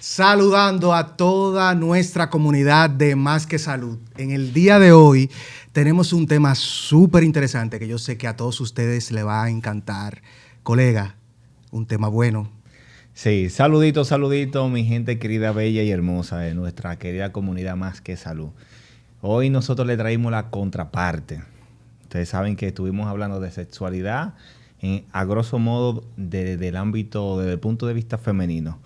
saludando a toda nuestra comunidad de Más que Salud. En el día de hoy tenemos un tema súper interesante que yo sé que a todos ustedes les va a encantar. Colega, un tema bueno. Sí, saludito, mi gente querida, bella y hermosa de nuestra querida comunidad Más que Salud. Hoy nosotros le traímos la contraparte. Ustedes saben que estuvimos hablando de sexualidad a grosso modo desde el ámbito, desde el punto de vista femenino.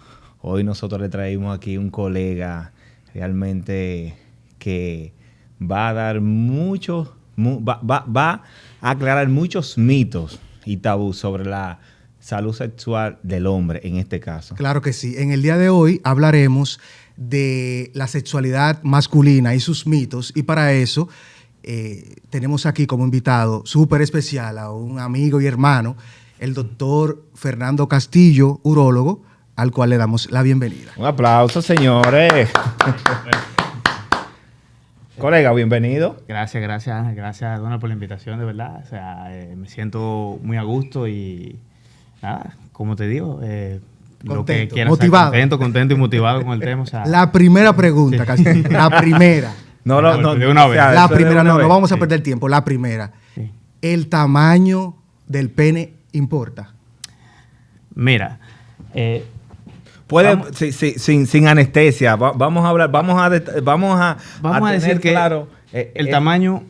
Hoy nosotros le traímos aquí un colega realmente que va a dar va a aclarar muchos mitos y tabús sobre la salud sexual del hombre en este caso. Claro que sí. En el día de hoy hablaremos de la sexualidad masculina y sus mitos, y para eso tenemos aquí como invitado súper especial a un amigo y hermano, el doctor Fernando Castillo, urólogo, al cual le damos la bienvenida. Un aplauso, señores. Colega, bienvenido. Gracias, Donald, por la invitación, de verdad. O sea, me siento muy a gusto y nada, como te digo, lo que quieras, motivado. Contento y motivado con el tema. O sea, la primera pregunta, sí. Castillo, la primera. No, de una vez. La primera, no vamos a perder tiempo. La primera. Sí. ¿El tamaño del pene importa? Mira, sin anestesia, vamos a hablar, vamos a decir que claro, el tamaño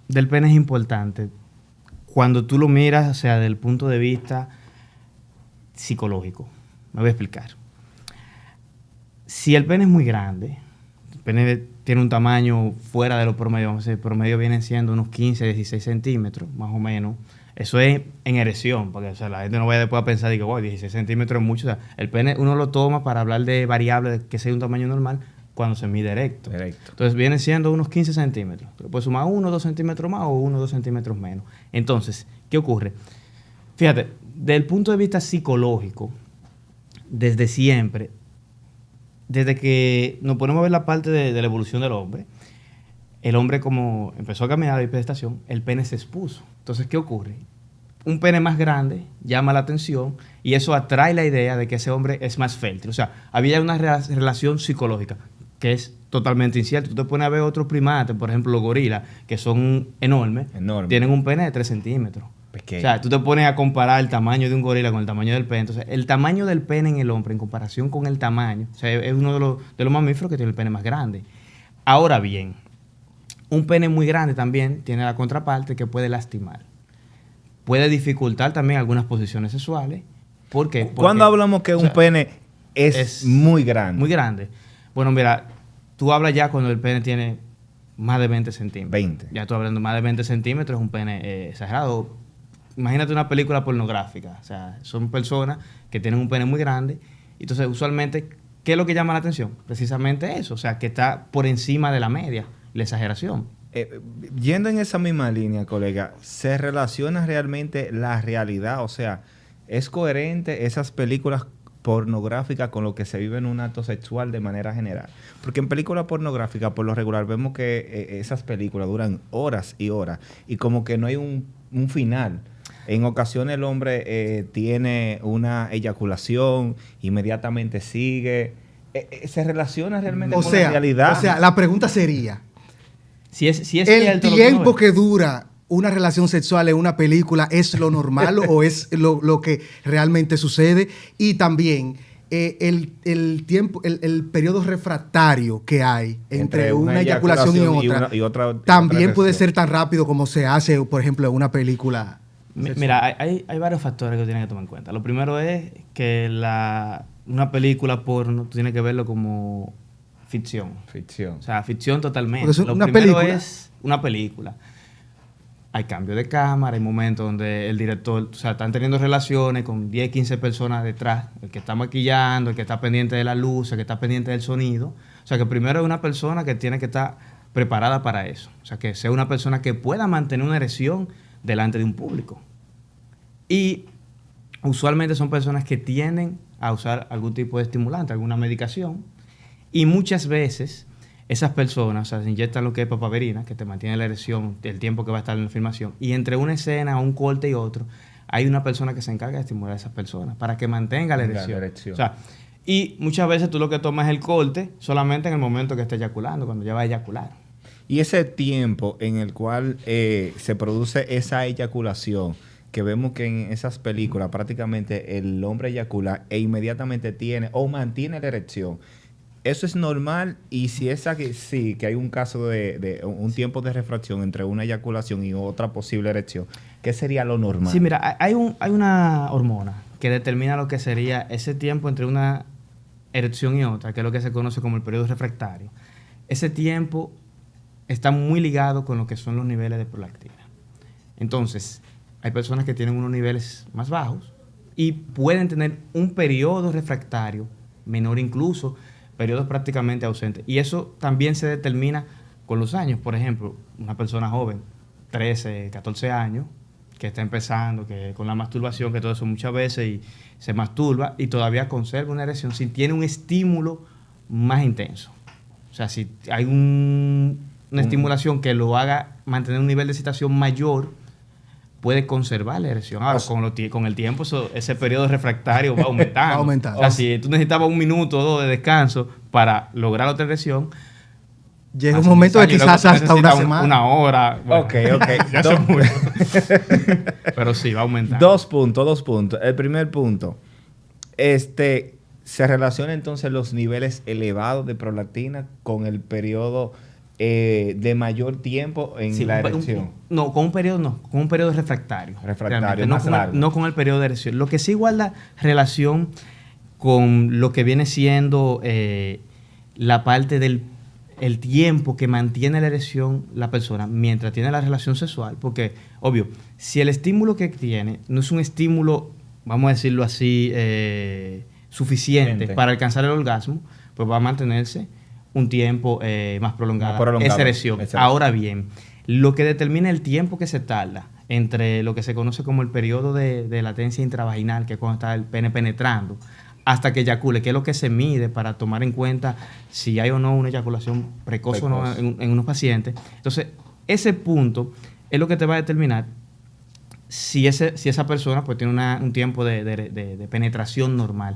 del pene es importante cuando tú lo miras, o sea, desde el punto de vista psicológico. Me voy a explicar. Si el pene es muy grande, el pene tiene un tamaño fuera de lo promedio, vamos a decir, el promedio viene siendo unos 15, 16 centímetros, más o menos. Eso es en erección, porque o sea, la gente no vaya después a pensar que wow, 16 centímetros es mucho. O sea, el pene uno lo toma para hablar de variables que sea un tamaño normal cuando se mide erecto. Entonces viene siendo unos 15 centímetros. Puedes sumar 1 o 2 centímetros más o 1 o 2 centímetros menos. Entonces, ¿qué ocurre? Fíjate, desde el punto de vista psicológico, desde siempre, desde que nos ponemos a ver la parte de la evolución del hombre, el hombre como empezó a caminar la bipedestación, el pene se expuso. Entonces, ¿qué ocurre? Un pene más grande llama la atención y eso atrae la idea de que ese hombre es más fértil. O sea, había una relación psicológica que es totalmente incierta. Tú te pones a ver otros primates, por ejemplo los gorilas, que son enormes, tienen un pene de 3 centímetros. Pequeño. O sea, tú te pones a comparar el tamaño de un gorila con el tamaño del pene. Entonces, el tamaño del pene en el hombre en comparación con el tamaño, o sea, es uno de los mamíferos que tiene el pene más grande. Ahora bien, un pene muy grande también tiene la contraparte que puede lastimar. Puede dificultar también algunas posiciones sexuales. ¿Por qué? ¿Cuándo hablamos que un pene es muy grande? Muy grande. Bueno, mira, tú hablas ya cuando el pene tiene más de 20 centímetros. 20. Ya tú hablando más de 20 centímetros, es un pene exagerado. Imagínate una película pornográfica. O sea, son personas que tienen un pene muy grande. Entonces, usualmente, ¿qué es lo que llama la atención? Precisamente eso. O sea, que está por encima de la media. La exageración. Yendo en esa misma línea, colega, ¿se relaciona realmente la realidad? O sea, ¿es coherente esas películas pornográficas con lo que se vive en un acto sexual de manera general? Porque en películas pornográficas, por lo regular, vemos que esas películas duran horas y horas y como que no hay un final. En ocasiones el hombre tiene una eyaculación, inmediatamente sigue. ¿Se relaciona realmente con la realidad? O sea, la pregunta sería... Si es el tiempo que dura una relación sexual en una película, ¿es lo normal o es lo que realmente sucede? Y también el tiempo, el periodo refractario que hay entre una eyaculación y otra también puede ser tan rápido como se hace, por ejemplo, en una película sexual. Mira, hay varios factores que tienen que tomar en cuenta. Lo primero es que una película porno, tú tienes que verlo como... Ficción. O sea, ficción totalmente. Lo primero es una película. Hay cambio de cámara, hay momentos donde el director, o sea, están teniendo relaciones con 10, 15 personas detrás, el que está maquillando, el que está pendiente de la luz, el que está pendiente del sonido. O sea, que primero es una persona que tiene que estar preparada para eso. O sea, que sea una persona que pueda mantener una erección delante de un público. Y usualmente son personas que tienden a usar algún tipo de estimulante, alguna medicación. Y muchas veces esas personas, o sea, se inyectan lo que es papaverina, que te mantiene la erección el tiempo que va a estar en la filmación. Y entre una escena, un corte y otro, hay una persona que se encarga de estimular a esas personas para que mantenga la erección. O sea, Y muchas veces tú lo que tomas es el corte solamente en el momento que está eyaculando, cuando ya va a eyacular. Y ese tiempo en el cual se produce esa eyaculación, que vemos que en esas películas prácticamente el hombre eyacula e inmediatamente tiene o mantiene la erección. ¿Eso es normal? Y si es aquí, sí, que hay un caso de un tiempo de refracción entre una eyaculación y otra posible erección, ¿qué sería lo normal? Sí, mira, hay una hormona que determina lo que sería ese tiempo entre una erección y otra, que es lo que se conoce como el periodo refractario. Ese tiempo está muy ligado con lo que son los niveles de prolactina. Entonces, hay personas que tienen unos niveles más bajos y pueden tener un periodo refractario menor, incluso periodos prácticamente ausentes. Y eso también se determina con los años. Por ejemplo, una persona joven, 13, 14 años, que está empezando, que con la masturbación, que todo eso muchas veces y se masturba y todavía conserva una erección, si tiene un estímulo más intenso. O sea, si hay una estimulación que lo haga mantener un nivel de excitación mayor, puede conservar la erección. Ahora, con el tiempo, ese periodo refractario va aumentando. Va aumentando. O sea, si tú necesitabas 1 minuto o 2 de descanso para lograr otra erección, llega un momento de quizás hasta una semana. Una hora. Bueno, Ok. ya son mucho. Pero sí, va aumentando. 2 puntos. El primer punto. Se relaciona entonces los niveles elevados de prolactina con el periodo de mayor tiempo en la erección. Con un periodo refractario. Refractario, no más largo. no con el periodo de erección. Lo que sí guarda relación con lo que viene siendo la parte del el tiempo que mantiene la erección la persona mientras tiene la relación sexual, porque, obvio, si el estímulo que tiene no es un estímulo, vamos a decirlo así, suficiente para alcanzar el orgasmo, pues va a mantenerse un tiempo más prolongado esa erección. Exacto. Ahora bien, lo que determina el tiempo que se tarda entre lo que se conoce como el periodo de latencia intravaginal, que es cuando está el pene penetrando, hasta que eyacule, que es lo que se mide para tomar en cuenta si hay o no una eyaculación precoz o no en unos pacientes. Entonces, ese punto es lo que te va a determinar si esa persona pues tiene un tiempo de penetración normal,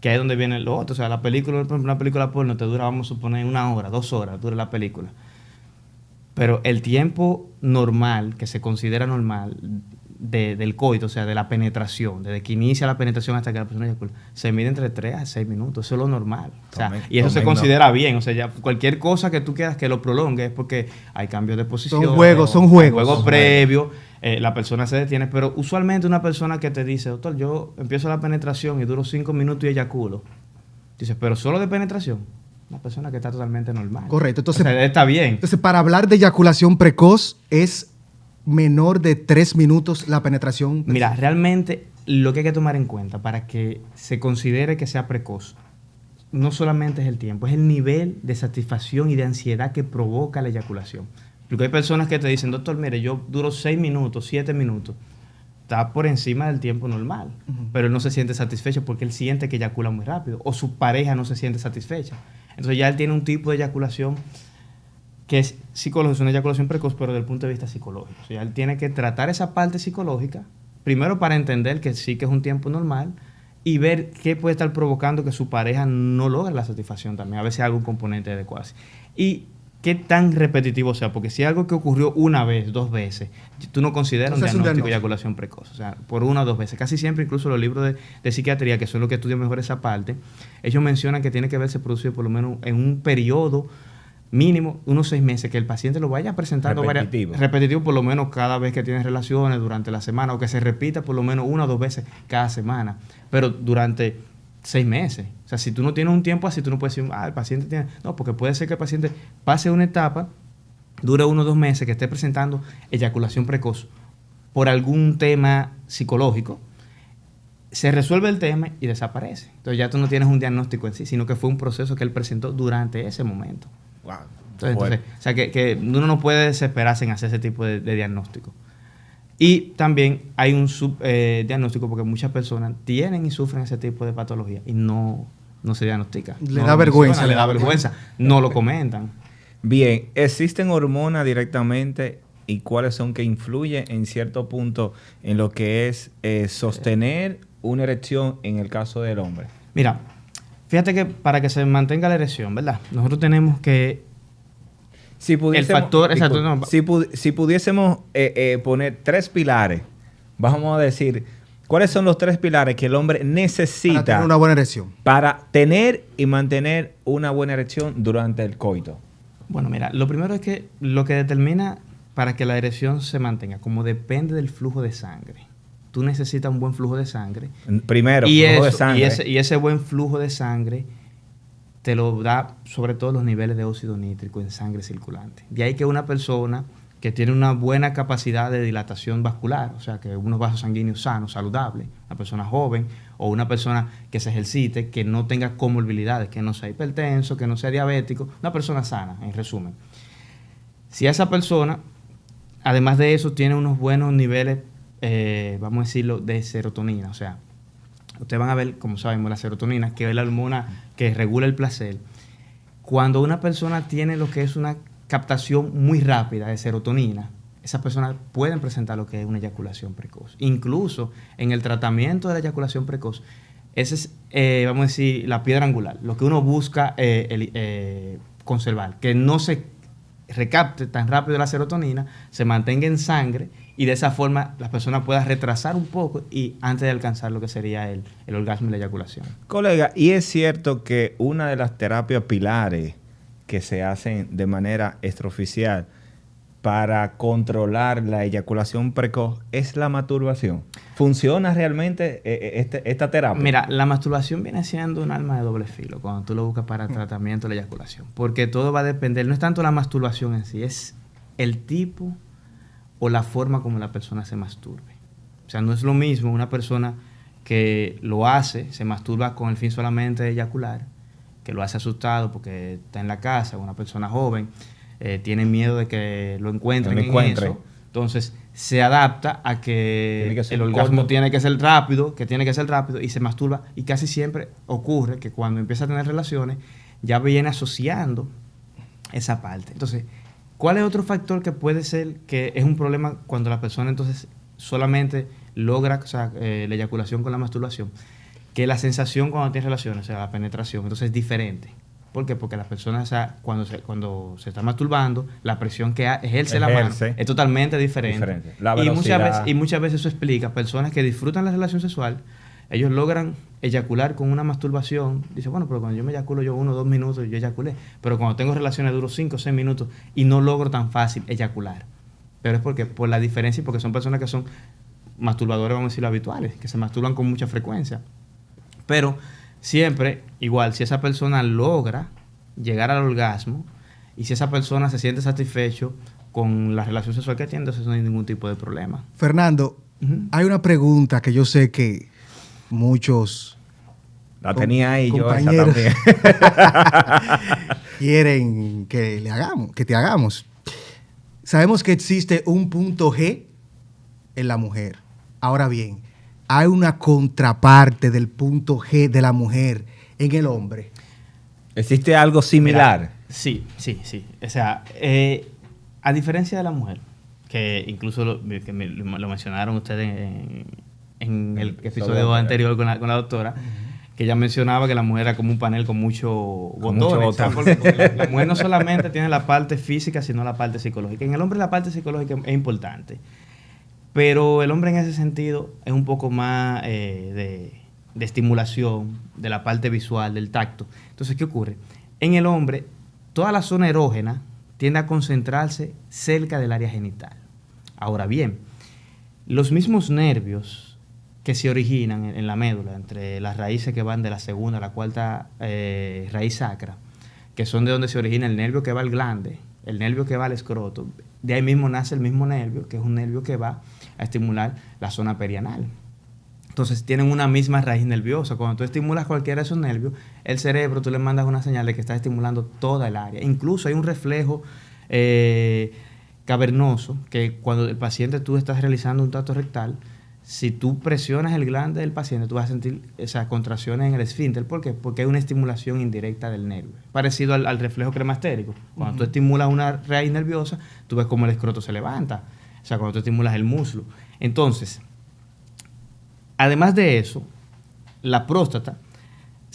que ahí es donde viene lo otro. O sea, la película, por ejemplo, una película porno te dura, vamos a suponer, 1 hora, 2 horas, dura la película. Pero el tiempo normal, que se considera normal, del coito, o sea, de la penetración, desde que inicia la penetración hasta que la persona eyacula, se mide entre 3 a 6 minutos. Eso es lo normal. O sea, y eso se considera bien. O sea, ya cualquier cosa que tú quieras que lo prolongue es porque hay cambios de posición. Son juegos. Juegos previos. La persona se detiene. Pero usualmente una persona que te dice, doctor, yo empiezo la penetración y duro 5 minutos y eyaculo. Dices, pero solo de penetración. Una persona que está totalmente normal. Correcto. Entonces, o sea, está bien. Entonces, para hablar de eyaculación precoz, es menor de 3 minutos la penetración. Mira, realmente lo que hay que tomar en cuenta para que se considere que sea precoz, no solamente es el tiempo, es el nivel de satisfacción y de ansiedad que provoca la eyaculación. Porque hay personas que te dicen, doctor, mire, yo duro 6 minutos, 7 minutos. Está por encima del tiempo normal, pero él no se siente satisfecho porque él siente que eyacula muy rápido, o su pareja no se siente satisfecha. Entonces ya él tiene un tipo de eyaculación que es psicológico, es una eyaculación precoz, pero desde el punto de vista psicológico. O sea, él tiene que tratar esa parte psicológica, primero para entender que sí que es un tiempo normal, y ver qué puede estar provocando que su pareja no logre la satisfacción también. A veces hay algún componente adecuado. Y qué tan repetitivo sea, porque si es algo que ocurrió 1 vez, 2 veces, tú no consideras un diagnóstico de eyaculación precoz. O sea, por 1 o 2 veces. Casi siempre, incluso los libros de psiquiatría, que son los que estudian mejor esa parte, ellos mencionan que tiene que verse producido por lo menos en un periodo mínimo, unos 6 meses, que el paciente lo vaya presentando repetitivo por lo menos cada vez que tiene relaciones durante la semana, o que se repita por lo menos 1 o 2 veces cada semana, pero durante 6 meses. O sea, si tú no tienes un tiempo así, tú no puedes decir, el paciente tiene... No, porque puede ser que el paciente pase una etapa, dure 1 o 2 meses, que esté presentando eyaculación precoz por algún tema psicológico, se resuelve el tema y desaparece. Entonces ya tú no tienes un diagnóstico en sí, sino que fue un proceso que él presentó durante ese momento. Wow. Entonces, o sea, que uno no puede desesperarse en hacer ese tipo de diagnóstico. Y también hay un subdiagnóstico porque muchas personas tienen y sufren ese tipo de patología y no se diagnostica. Le da vergüenza. No lo comentan. Bien, ¿existen hormonas directamente y cuáles son que influyen en cierto punto en lo que es sostener una erección en el caso del hombre? Mira, Fíjate que para que se mantenga la erección, ¿verdad? Nosotros tenemos que... Si pudiésemos, el factor... Exacto, no, si pudiésemos poner 3 pilares, vamos a decir, ¿cuáles son los 3 pilares que el hombre necesita para tener una buena erección? Para tener y mantener una buena erección durante el coito? Bueno, mira, lo primero es que lo que determina para que la erección se mantenga, como depende del flujo de sangre. Tú necesitas un buen flujo de sangre. Primero, y flujo eso, de sangre. Y ese buen flujo de sangre te lo da sobre todo los niveles de óxido nítrico en sangre circulante. De ahí que una persona que tiene una buena capacidad de dilatación vascular, o sea, que unos vasos sanguíneos sanos, saludables, una persona joven o una persona que se ejercite, que no tenga comorbilidades, que no sea hipertenso, que no sea diabético, una persona sana, en resumen. Si esa persona, además de eso, tiene unos buenos niveles, vamos a decirlo, de serotonina, o sea, ustedes van a ver, como sabemos, la serotonina, que es la hormona que regula el placer. Cuando una persona tiene lo que es una captación muy rápida de serotonina, esas personas pueden presentar lo que es una eyaculación precoz. Incluso en el tratamiento de la eyaculación precoz, esa es, vamos a decir, la piedra angular, lo que uno busca conservar, que no se recapte tan rápido la serotonina, se mantenga en sangre y de esa forma la persona pueda retrasar un poco y antes de alcanzar lo que sería el orgasmo y la eyaculación. Colega, y es cierto que una de las terapias pilares que se hacen de manera extraoficial para controlar la eyaculación precoz es la masturbación. ¿Funciona realmente esta terapia? Mira, la masturbación viene siendo un arma de doble filo cuando tú lo buscas para tratamiento de la eyaculación, porque todo va a depender, no es tanto la masturbación en sí, es el tipo o la forma como la persona se masturbe. O sea, no es lo mismo una persona que lo hace, se masturba con el fin solamente de eyacular, que lo hace asustado porque está en la casa, una persona joven, tiene miedo de que lo encuentren en eso. Entonces, se adapta a que el orgasmo tiene que ser rápido, y se masturba. Y casi siempre ocurre que cuando empieza a tener relaciones, ya viene asociando esa parte. Entonces, ¿cuál es otro factor que puede ser que es un problema cuando la persona entonces solamente logra, o sea, la eyaculación con la masturbación? Que la sensación cuando tiene relaciones, o sea, la penetración, entonces es diferente. ¿Por qué? Porque las personas, o sea, cuando se está masturbando, la presión que ejerce la mano es totalmente diferente. Y muchas veces eso explica personas que disfrutan la relación sexual, ellos logran eyacular con una masturbación. Dice, bueno, pero cuando yo me eyaculo yo 1 o 2 minutos, yo eyaculé. Pero cuando tengo relaciones duro 5 o 6 minutos y no logro tan fácil eyacular. Pero es porque por la diferencia y porque son personas que son masturbadores, vamos a decirlo, habituales, que se masturban con mucha frecuencia. Pero siempre, igual, si esa persona logra llegar al orgasmo y si esa persona se siente satisfecho con la relación sexual que tiene, entonces no hay ningún tipo de problema. Fernando, hay una pregunta que yo sé que muchos... La tenía ahí yo, esa también. Quieren que te hagamos. Sabemos que existe un punto G en la mujer. Ahora bien, hay una contraparte del punto G de la mujer en el hombre. ¿Existe algo similar? Mira, sí. O sea, a diferencia de la mujer, que incluso lo mencionaron ustedes en el episodio anterior con la doctora, que ella mencionaba que la mujer era como un panel con mucho botones. O sea, porque la mujer no solamente tiene la parte física, sino la parte psicológica. En el hombre la parte psicológica es importante. Pero el hombre en ese sentido es un poco más de estimulación, de la parte visual, del tacto. Entonces, ¿qué ocurre? En el hombre, toda la zona erógena tiende a concentrarse cerca del área genital. Ahora bien, los mismos nervios que se originan en la médula, entre las raíces que van de la segunda a la cuarta raíz sacra, que son de donde se origina el nervio que va al glande, el nervio que va al escroto, de ahí mismo nace el mismo nervio, que es un nervio que va a estimular la zona perianal. Entonces tienen una misma raíz nerviosa. Cuando tú estimulas cualquiera de esos nervios, el cerebro, tú le mandas una señal de que está estimulando toda el área. Incluso hay un reflejo cavernoso que cuando el paciente tú estás realizando un tacto rectal, si tú presionas el glande del paciente, tú vas a sentir esas contracciones en el esfínter. ¿Por qué? Porque hay una estimulación indirecta del nervio. Parecido al reflejo cremastérico. Cuando tú estimulas una raíz nerviosa, tú ves cómo el escroto se levanta. O sea, cuando tú estimulas el muslo. Entonces, además de eso, la próstata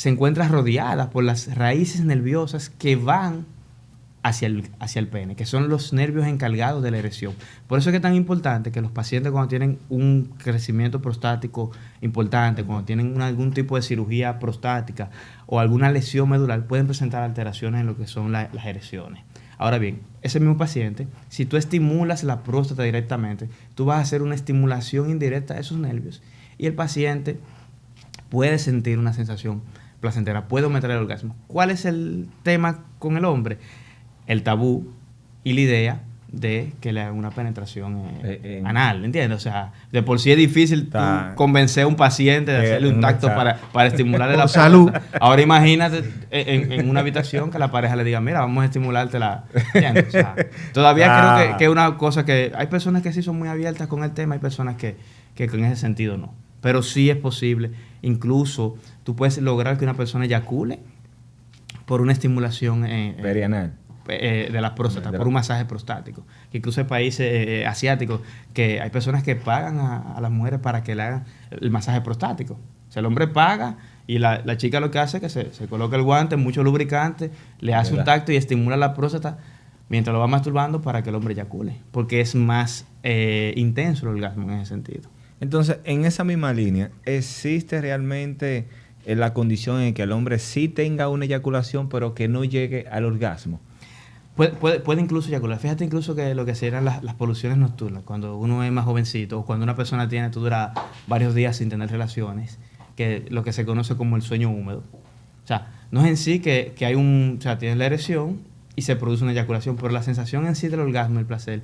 se encuentra rodeada por las raíces nerviosas que van hacia el pene, que son los nervios encargados de la erección. Por eso es que es tan importante que los pacientes, cuando tienen un crecimiento prostático importante, cuando tienen algún tipo de cirugía prostática o alguna lesión medular, pueden presentar alteraciones en lo que son las erecciones. Ahora bien, ese mismo paciente, si tú estimulas la próstata directamente, tú vas a hacer una estimulación indirecta de esos nervios y el paciente puede sentir una sensación placentera, puede aumentar el orgasmo. ¿Cuál es el tema con el hombre? El tabú y la idea de que le hagan una penetración anal, ¿entiendes? O sea, de por sí es difícil tú convencer a un paciente de hacerle un tacto para estimularle la salud. Ahora imagínate en una habitación que la pareja le diga, mira, vamos a estimularte la... ¿Entiendes? O sea, todavía creo que es una cosa que... Hay personas que sí son muy abiertas con el tema, hay personas que en ese sentido no. Pero sí es posible. Incluso tú puedes lograr que una persona eyacule por una estimulación... perianal. De la próstata, por un masaje prostático. Que incluso hay países asiáticos que hay personas que pagan a las mujeres para que le hagan el masaje prostático. O sea, el hombre paga y la chica lo que hace es que se coloca el guante, mucho lubricante, le hace un tacto y estimula la próstata mientras lo va masturbando para que el hombre eyacule. Porque es más intenso el orgasmo en ese sentido. Entonces, en esa misma línea, ¿existe realmente la condición en que el hombre sí tenga una eyaculación pero que no llegue al orgasmo? Puede incluso eyacular. Fíjate incluso que lo que serían las poluciones nocturnas, cuando uno es más jovencito o cuando una persona tú dura varios días sin tener relaciones, que lo que se conoce como el sueño húmedo. O sea, no es en sí que hay o sea, tienes la erección y se produce una eyaculación, pero la sensación en sí del orgasmo, el placer,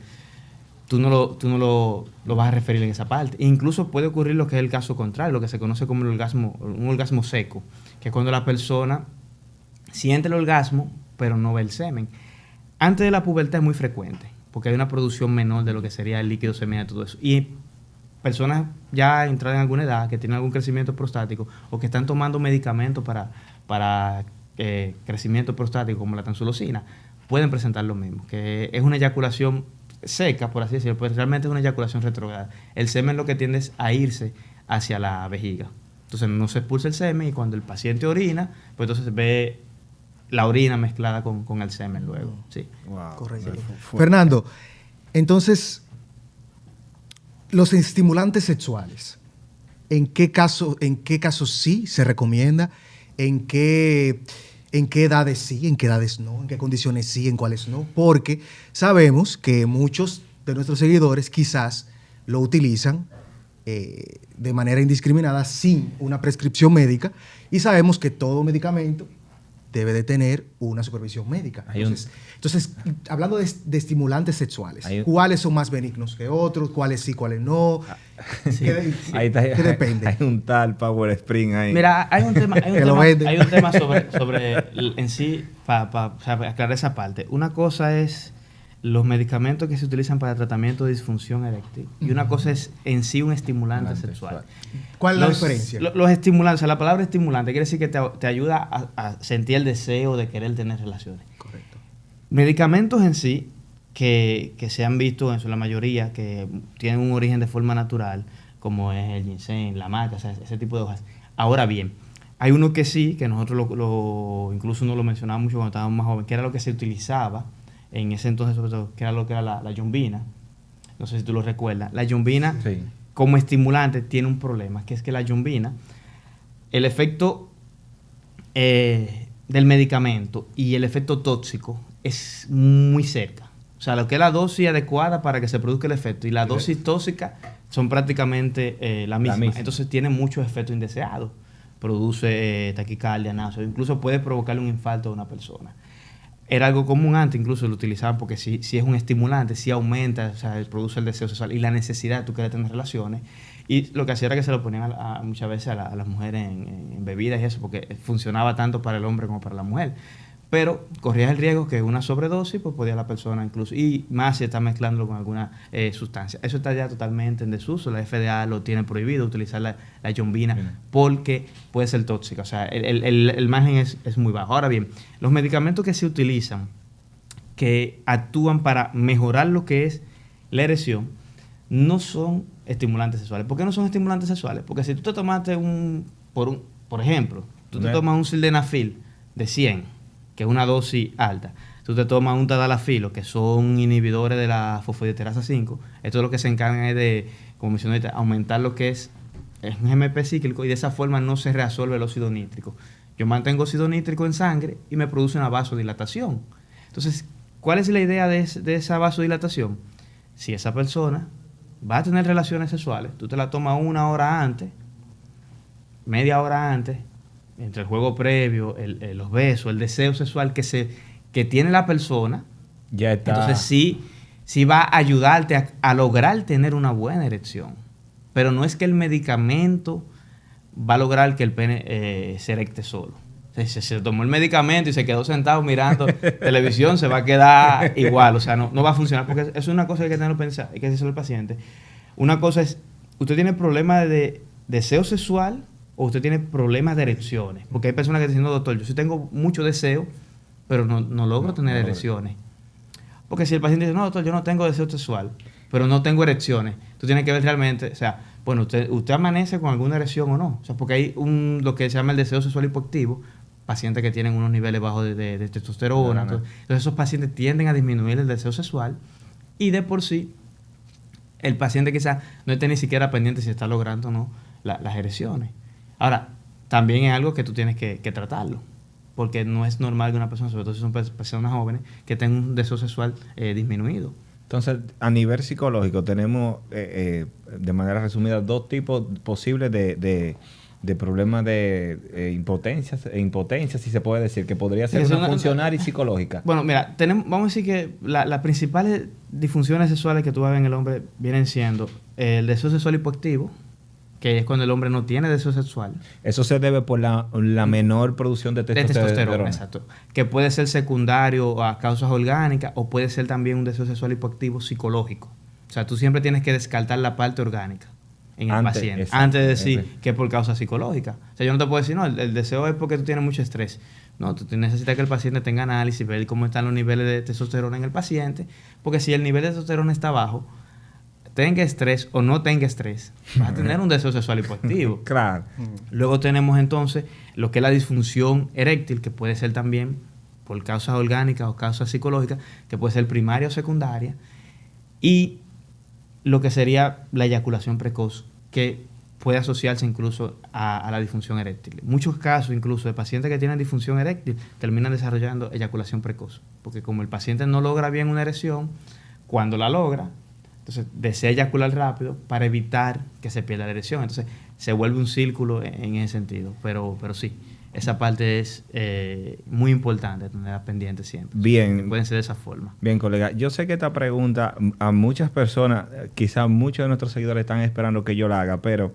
tú no lo vas a referir en esa parte. E incluso puede ocurrir lo que es el caso contrario, lo que se conoce como un orgasmo seco, que es cuando la persona siente el orgasmo, pero no ve el semen. Antes de la pubertad es muy frecuente, porque hay una producción menor de lo que sería el líquido seminal y todo eso. Y personas ya entradas en alguna edad, que tienen algún crecimiento prostático, o que están tomando medicamentos para crecimiento prostático, como la tansulosina, pueden presentar lo mismo, que es una eyaculación seca, por así decirlo, pero realmente es una eyaculación retrógrada. El semen lo que tiende es a irse hacia la vejiga. Entonces no se expulsa el semen y cuando el paciente orina, pues entonces ve la orina mezclada con el semen luego. Sí. Wow. Correcto. Fernando, entonces, los estimulantes sexuales, ¿en qué casos sí se recomienda? ¿En qué edades sí? ¿En qué edades no? ¿En qué condiciones sí? ¿En cuáles no? Porque sabemos que muchos de nuestros seguidores quizás lo utilizan de manera indiscriminada sin una prescripción médica y sabemos que todo medicamento debe de tener una supervisión médica. Entonces, hablando de estimulantes sexuales, ¿cuáles son más benignos que otros? ¿Cuáles sí, cuáles no? Sí. ¿Qué depende? Hay un tal Power Spring ahí. Mira, hay un tema sobre en sí, para aclarar esa parte. Una cosa es los medicamentos que se utilizan para tratamiento de disfunción eréctil y una cosa es en sí un estimulante sexual. ¿Cuál es la diferencia? Los estimulantes, o sea, la palabra estimulante quiere decir que te ayuda a sentir el deseo de querer tener relaciones. Correcto. Medicamentos en sí que se han visto en la mayoría que tienen un origen de forma natural, como es el ginseng, la maca, o sea, ese tipo de hojas. Ahora bien, hay uno que sí, que nosotros incluso no lo mencionábamos mucho cuando estábamos más jóvenes, que era lo que se utilizaba en ese entonces, sobre todo, que era lo que era la yombina. No sé si tú lo recuerdas. La yombina, sí, como estimulante, tiene un problema, que es que la yombina, el efecto del medicamento y el efecto tóxico es muy cerca. O sea, lo que es la dosis adecuada para que se produzca el efecto y la dosis tóxica son prácticamente la misma. Entonces tiene muchos efectos indeseados. Produce taquicardia, náusea, incluso puede provocarle un infarto a una persona. Era algo común antes, incluso lo utilizaban porque si es un estimulante, si aumenta, o sea, produce el deseo sexual y la necesidad de tú querer tener relaciones. Y lo que hacía era que se lo ponían muchas veces a las mujeres en bebidas y eso, porque funcionaba tanto para el hombre como para la mujer. Pero corrías el riesgo que una sobredosis pues podía la persona incluso, y más si está mezclándolo con alguna sustancia. Eso está ya totalmente en desuso. La FDA lo tiene prohibido utilizar la yombina porque puede ser tóxica. O sea, el margen es muy bajo. Ahora bien, los medicamentos que se utilizan, que actúan para mejorar lo que es la erección, no son estimulantes sexuales. ¿Por qué no son estimulantes sexuales? Porque si tú te tomaste por ejemplo, Tú te tomas un sildenafil de 100, que es una dosis alta. Tú te tomas un tadalafilo, que son inhibidores de la fosfodiesterasa 5. Esto es lo que se encarga de, como mencioné, aumentar lo que es un GMP cíclico, y de esa forma no se reabsorbe el óxido nítrico. Yo mantengo óxido nítrico en sangre y me produce una vasodilatación. Entonces, ¿cuál es la idea de esa vasodilatación? Si esa persona va a tener relaciones sexuales, tú te la tomas 1 hora antes, media hora antes, entre el juego previo, los besos, el deseo sexual que tiene la persona, ya está. entonces sí va a ayudarte a lograr tener una buena erección. Pero no es que el medicamento va a lograr que el pene se erecte solo. Si se tomó el medicamento y se quedó sentado mirando televisión, se va a quedar igual. O sea, no va a funcionar, porque eso es una cosa que hay que tenerlo pensar, hay que decirlo al paciente. Una cosa es, ¿usted tiene problemas de deseo sexual o usted tiene problemas de erecciones? Porque hay personas que dicen, no, doctor, yo sí tengo mucho deseo, pero no logro tener erecciones. Porque si el paciente dice, no, doctor, yo no tengo deseo sexual, pero no tengo erecciones, tú tienes que ver realmente, o sea, bueno, usted amanece con alguna erección o no. O sea, porque hay lo que se llama el deseo sexual hipoactivo, pacientes que tienen unos niveles bajos de testosterona. Entonces, esos pacientes tienden a disminuir el deseo sexual, y de por sí, el paciente quizás no esté ni siquiera pendiente si está logrando o no las erecciones. Ahora, también es algo que tú tienes que tratarlo, porque no es normal que una persona, sobre todo si son personas jóvenes, que tengan un deseo sexual disminuido. Entonces, a nivel psicológico, tenemos, de manera resumida, 2 tipos posibles de problemas de impotencia, si se puede decir, que podría ser una funcional y psicológica. Bueno, mira, vamos a decir que las principales disfunciones sexuales que tú vas a ver en el hombre vienen siendo el deseo sexual hipoactivo, que es cuando el hombre no tiene deseo sexual. Eso se debe por la menor producción de testosterona. Exacto. Que puede ser secundario a causas orgánicas, o puede ser también un deseo sexual hipoactivo psicológico. O sea, tú siempre tienes que descartar la parte orgánica en el paciente, exacto, antes de decir que es por causa psicológica. O sea, yo no te puedo decir, no, el deseo es porque tú tienes mucho estrés. No, tú necesitas que el paciente tenga análisis, ver cómo están los niveles de testosterona en el paciente, porque si el nivel de testosterona está bajo, tenga estrés o no tenga estrés, va a tener un deseo sexual hipoactivo. Claro. Luego tenemos entonces lo que es la disfunción eréctil, que puede ser también por causas orgánicas o causas psicológicas, que puede ser primaria o secundaria, y lo que sería la eyaculación precoz, que puede asociarse incluso a la disfunción eréctil. Muchos casos incluso de pacientes que tienen disfunción eréctil terminan desarrollando eyaculación precoz, porque como el paciente no logra bien una erección, cuando la logra, entonces desea eyacular rápido para evitar que se pierda la erección. Entonces se vuelve un círculo en ese sentido. Pero sí, esa parte es muy importante tenerla pendiente siempre. Bien. Pueden ser de esa forma. Bien, colega. Yo sé que esta pregunta a muchas personas, quizás muchos de nuestros seguidores están esperando que yo la haga, pero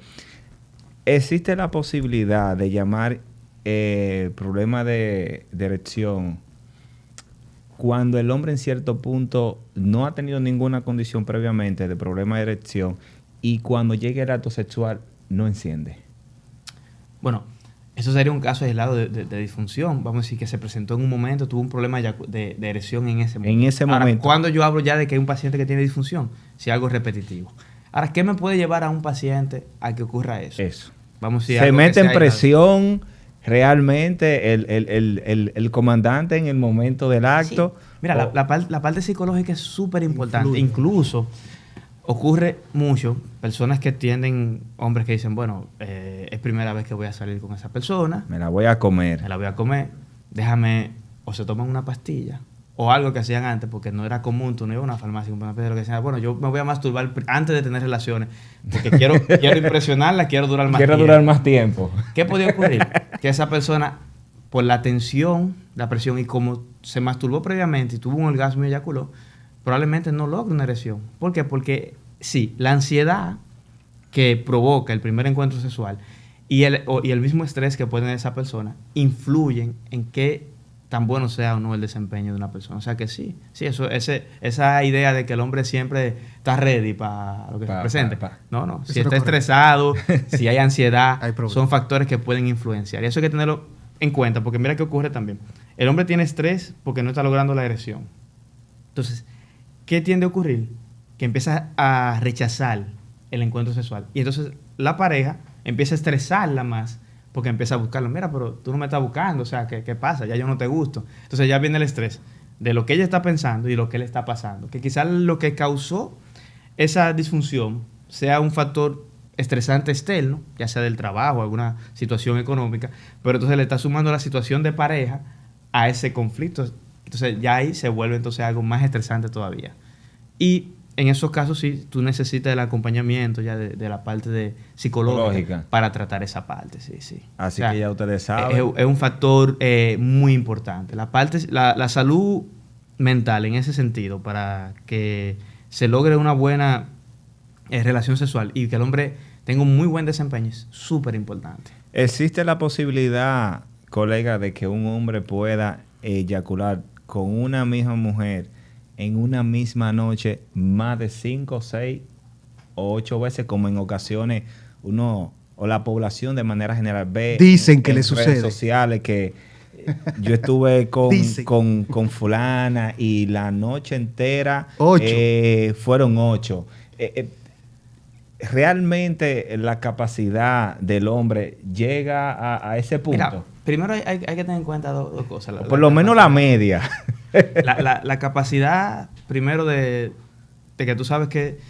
¿existe la posibilidad de llamar problema de erección cuando el hombre en cierto punto no ha tenido ninguna condición previamente de problema de erección y cuando llegue el acto sexual no enciende? Bueno, eso sería un caso aislado de disfunción. Vamos a decir que se presentó en un momento, tuvo un problema de erección en ese momento. En ese momento. Ahora, ¿cuándo yo hablo ya de que hay un paciente que tiene disfunción? Si algo es repetitivo. Ahora, ¿qué me puede llevar a un paciente a que ocurra eso? Eso. Vamos a decir, se mete en presión realmente el comandante en el momento del acto. Sí. Mira, la parte psicológica es súper importante. Incluso ocurre mucho, personas que tienden, hombres que dicen, bueno, es primera vez que voy a salir con esa persona. Me la voy a comer. Déjame, o se toman una pastilla, o algo que hacían antes, porque no era común, tú no ibas a una farmacia con una pastilla, lo que decían, bueno, yo me voy a masturbar antes de tener relaciones, porque quiero impresionarla, quiero durar más tiempo. Quiero durar más tiempo. ¿Qué podía ocurrir? Que esa persona, por la tensión, la presión, y como se masturbó previamente y tuvo un orgasmo y eyaculó, probablemente no logre una erección. ¿Por qué? Porque sí, la ansiedad que provoca el primer encuentro sexual y el mismo estrés que puede tener esa persona influyen en qué tan bueno sea o no el desempeño de una persona. O sea que sí, esa idea de que el hombre siempre está ready para lo que se presente. No. Si está estresado, si hay ansiedad, son factores que pueden influenciar. Y eso hay que tenerlo en cuenta, porque mira qué ocurre también. El hombre tiene estrés porque no está logrando la erección. Entonces, ¿qué tiende a ocurrir? Que empieza a rechazar el encuentro sexual. Y entonces la pareja empieza a estresarla más porque empieza a buscarlo. Mira, pero tú no me estás buscando, o sea, ¿qué pasa? Ya yo no te gusto. Entonces ya viene el estrés de lo que ella está pensando y lo que le está pasando. Que quizás lo que causó esa disfunción sea un factor estresante externo, ya sea del trabajo, alguna situación económica, pero entonces le está sumando la situación de pareja a ese conflicto. Entonces ya ahí se vuelve entonces algo más estresante todavía. Y en esos casos sí, tú necesitas el acompañamiento ya de la parte de psicológica para tratar esa parte, sí. Así que ya ustedes saben. Es un factor muy importante. La salud mental en ese sentido, para que se logre una buena relación sexual y que el hombre tenga un muy buen desempeño, es súper importante. ¿Existe la posibilidad, colega, de que un hombre pueda eyacular con una misma mujer en una misma noche más de 5, 6 o 8 veces, como en ocasiones uno o la población de manera general ve? Dicen que en le redes sucede. sociales que yo estuve con fulana y la noche entera 8. fueron 8. ¿Realmente la capacidad del hombre llega a ese punto? Mira, primero hay que tener en cuenta dos cosas. Por lo menos la media. La capacidad, primero, de que tú sabes que,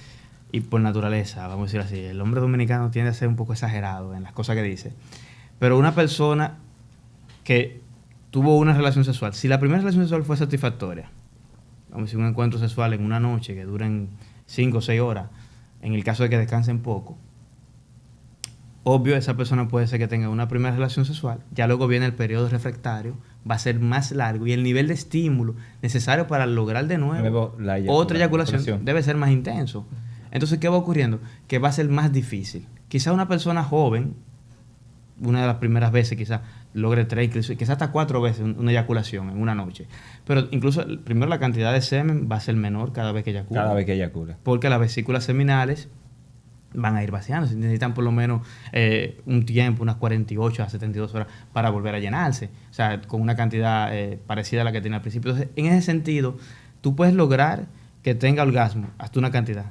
y por naturaleza, vamos a decir así, el hombre dominicano tiende a ser un poco exagerado en las cosas que dice. Pero una persona que tuvo una relación sexual, si la primera relación sexual fue satisfactoria, vamos a decir un encuentro sexual en una noche que duren 5 o 6 horas, en el caso de que descansen poco, obvio esa persona puede ser que tenga una primera relación sexual, ya luego viene el periodo refractario, va a ser más largo y el nivel de estímulo necesario para lograr de nuevo otra eyaculación debe ser más intenso. Entonces, ¿qué va ocurriendo? Que va a ser más difícil. Quizá una persona joven, una de las primeras veces quizás logre 3, quizás hasta 4 veces una eyaculación en una noche. Pero incluso primero la cantidad de semen va a ser menor cada vez que eyacula. Cada vez que eyacula. Porque las vesículas seminales van a ir vaciándose. Necesitan por lo menos un tiempo, unas 48 a 72 horas para volver a llenarse. O sea, con una cantidad parecida a la que tenía al principio. Entonces, en ese sentido, tú puedes lograr que tenga orgasmo hasta una cantidad.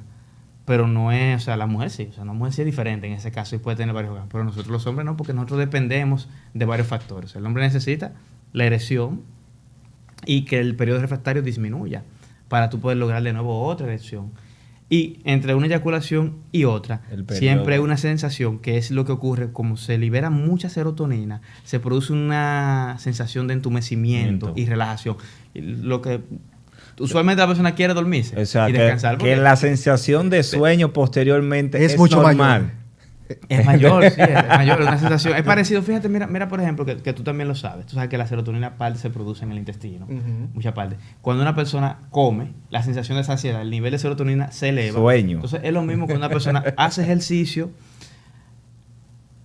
Pero no es, o sea, la mujer sí. O sea, la mujer sí es diferente en ese caso y puede tener varios orgasmos. Pero nosotros los hombres no, porque nosotros dependemos de varios factores. O sea, el hombre necesita la erección y que el periodo refractario disminuya para tú poder lograr de nuevo otra erección. Y entre una eyaculación y otra, siempre hay una sensación, que es lo que ocurre, como se libera mucha serotonina, se produce una sensación de entumecimiento y relajación. Lo que usualmente la persona quiere dormirse y descansar. Que la sensación de sueño posteriormente es mucho normal. mayor. Es mayor, sí, es mayor, una sensación. Es parecido, fíjate, mira por ejemplo, que tú también lo sabes. Tú sabes que la serotonina parte se produce en el intestino, mucha parte. Cuando una persona come, la sensación de saciedad, el nivel de serotonina se eleva. Sueño. Entonces es lo mismo cuando una persona hace ejercicio,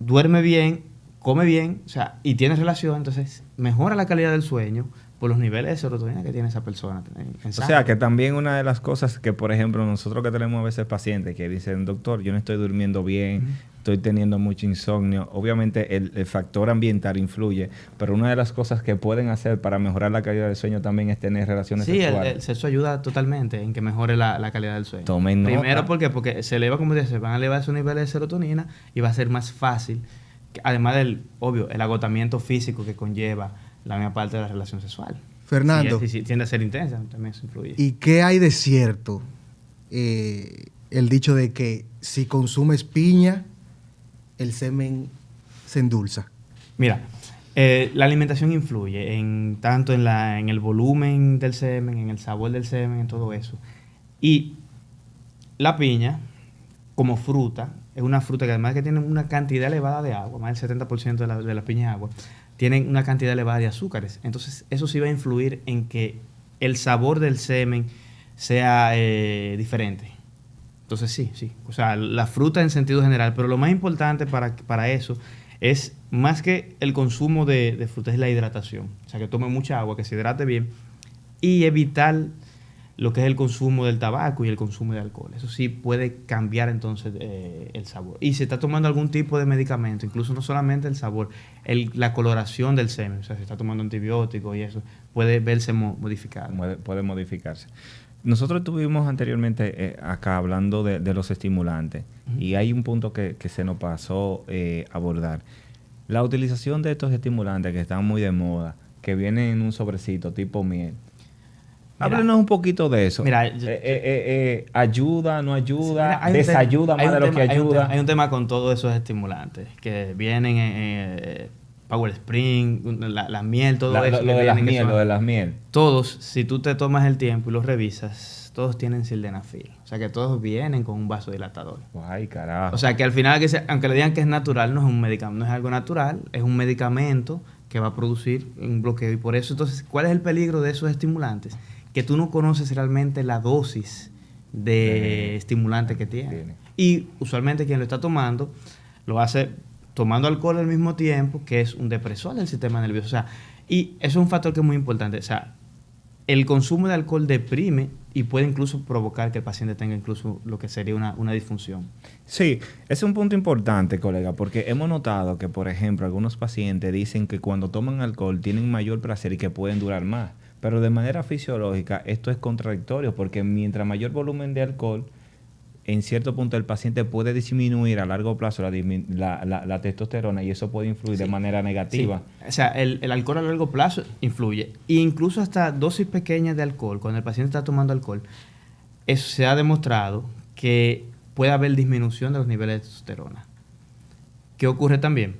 duerme bien, come bien, o sea, y tiene relación, entonces mejora la calidad del sueño por los niveles de serotonina que tiene esa persona. O sea, que también una de las cosas que, por ejemplo, nosotros que tenemos a veces pacientes que dicen, doctor, yo no estoy durmiendo bien, estoy teniendo mucho insomnio. Obviamente el factor ambiental influye, pero una de las cosas que pueden hacer para mejorar la calidad del sueño también es tener relaciones sexuales. Sí, el sexo ayuda totalmente en que mejore la calidad del sueño. Tomen nota. Primero, ¿por qué? Porque se eleva, como dice, se van a elevar esos niveles de serotonina y va a ser más fácil, además del, obvio, el agotamiento físico que conlleva la misma parte de la relación sexual. Fernando. Si tiende a ser intensa, también eso influye. ¿Y qué hay de cierto? El dicho de que si consumes piña, el semen se endulza. Mira, la alimentación influye tanto en el volumen del semen, en el sabor del semen, en todo eso. Y la piña, como fruta, es una fruta que además que tiene una cantidad elevada de agua, más del 70% de la piña es agua, tienen una cantidad elevada de azúcares. Entonces, eso sí va a influir en que el sabor del semen sea diferente. Entonces, sí. O sea, la fruta en sentido general. Pero lo más importante para eso es, más que el consumo de fruta, es la hidratación. O sea, que tome mucha agua, que se hidrate bien. Y evitar lo que es el consumo del tabaco y el consumo de alcohol. Eso sí puede cambiar entonces el sabor. Y si está tomando algún tipo de medicamento, incluso no solamente el sabor, la coloración del semen, o sea, si está tomando antibióticos y eso, puede verse modificado. Puede modificarse. Nosotros estuvimos anteriormente acá hablando de los estimulantes y hay un punto que se nos pasó abordar. La utilización de estos estimulantes que están muy de moda, que vienen en un sobrecito tipo miel. Háblenos un poquito de eso. Mira, ¿ayuda, no ayuda? Mira, ¿Desayuda más de lo que ayuda? Hay un tema con todos esos estimulantes que vienen en Power Spring, la miel, todo eso. Lo de las miel. Todos, si tú te tomas el tiempo y los revisas, todos tienen sildenafil. O sea que todos vienen con un vasodilatador. Ay, carajo. O sea que al final, aunque le digan que es natural, no es un medicamento, no es algo natural, es un medicamento que va a producir un bloqueo. Y por eso, entonces, ¿cuál es el peligro de esos estimulantes? Que tú no conoces realmente la dosis de estimulante que tiene. Y usualmente quien lo está tomando, lo hace tomando alcohol al mismo tiempo, que es un depresor del sistema nervioso. O sea, y eso es un factor que es muy importante. O sea, el consumo de alcohol deprime y puede incluso provocar que el paciente tenga incluso lo que sería una disfunción. Sí, ese es un punto importante, colega, porque hemos notado que, por ejemplo, algunos pacientes dicen que cuando toman alcohol tienen mayor placer y que pueden durar más. Pero de manera fisiológica esto es contradictorio porque mientras mayor volumen de alcohol, en cierto punto el paciente puede disminuir a largo plazo la testosterona y eso puede influir de manera negativa. Sí. O sea, el alcohol a largo plazo influye. E incluso hasta dosis pequeñas de alcohol, cuando el paciente está tomando alcohol, eso se ha demostrado que puede haber disminución de los niveles de testosterona. ¿Qué ocurre también?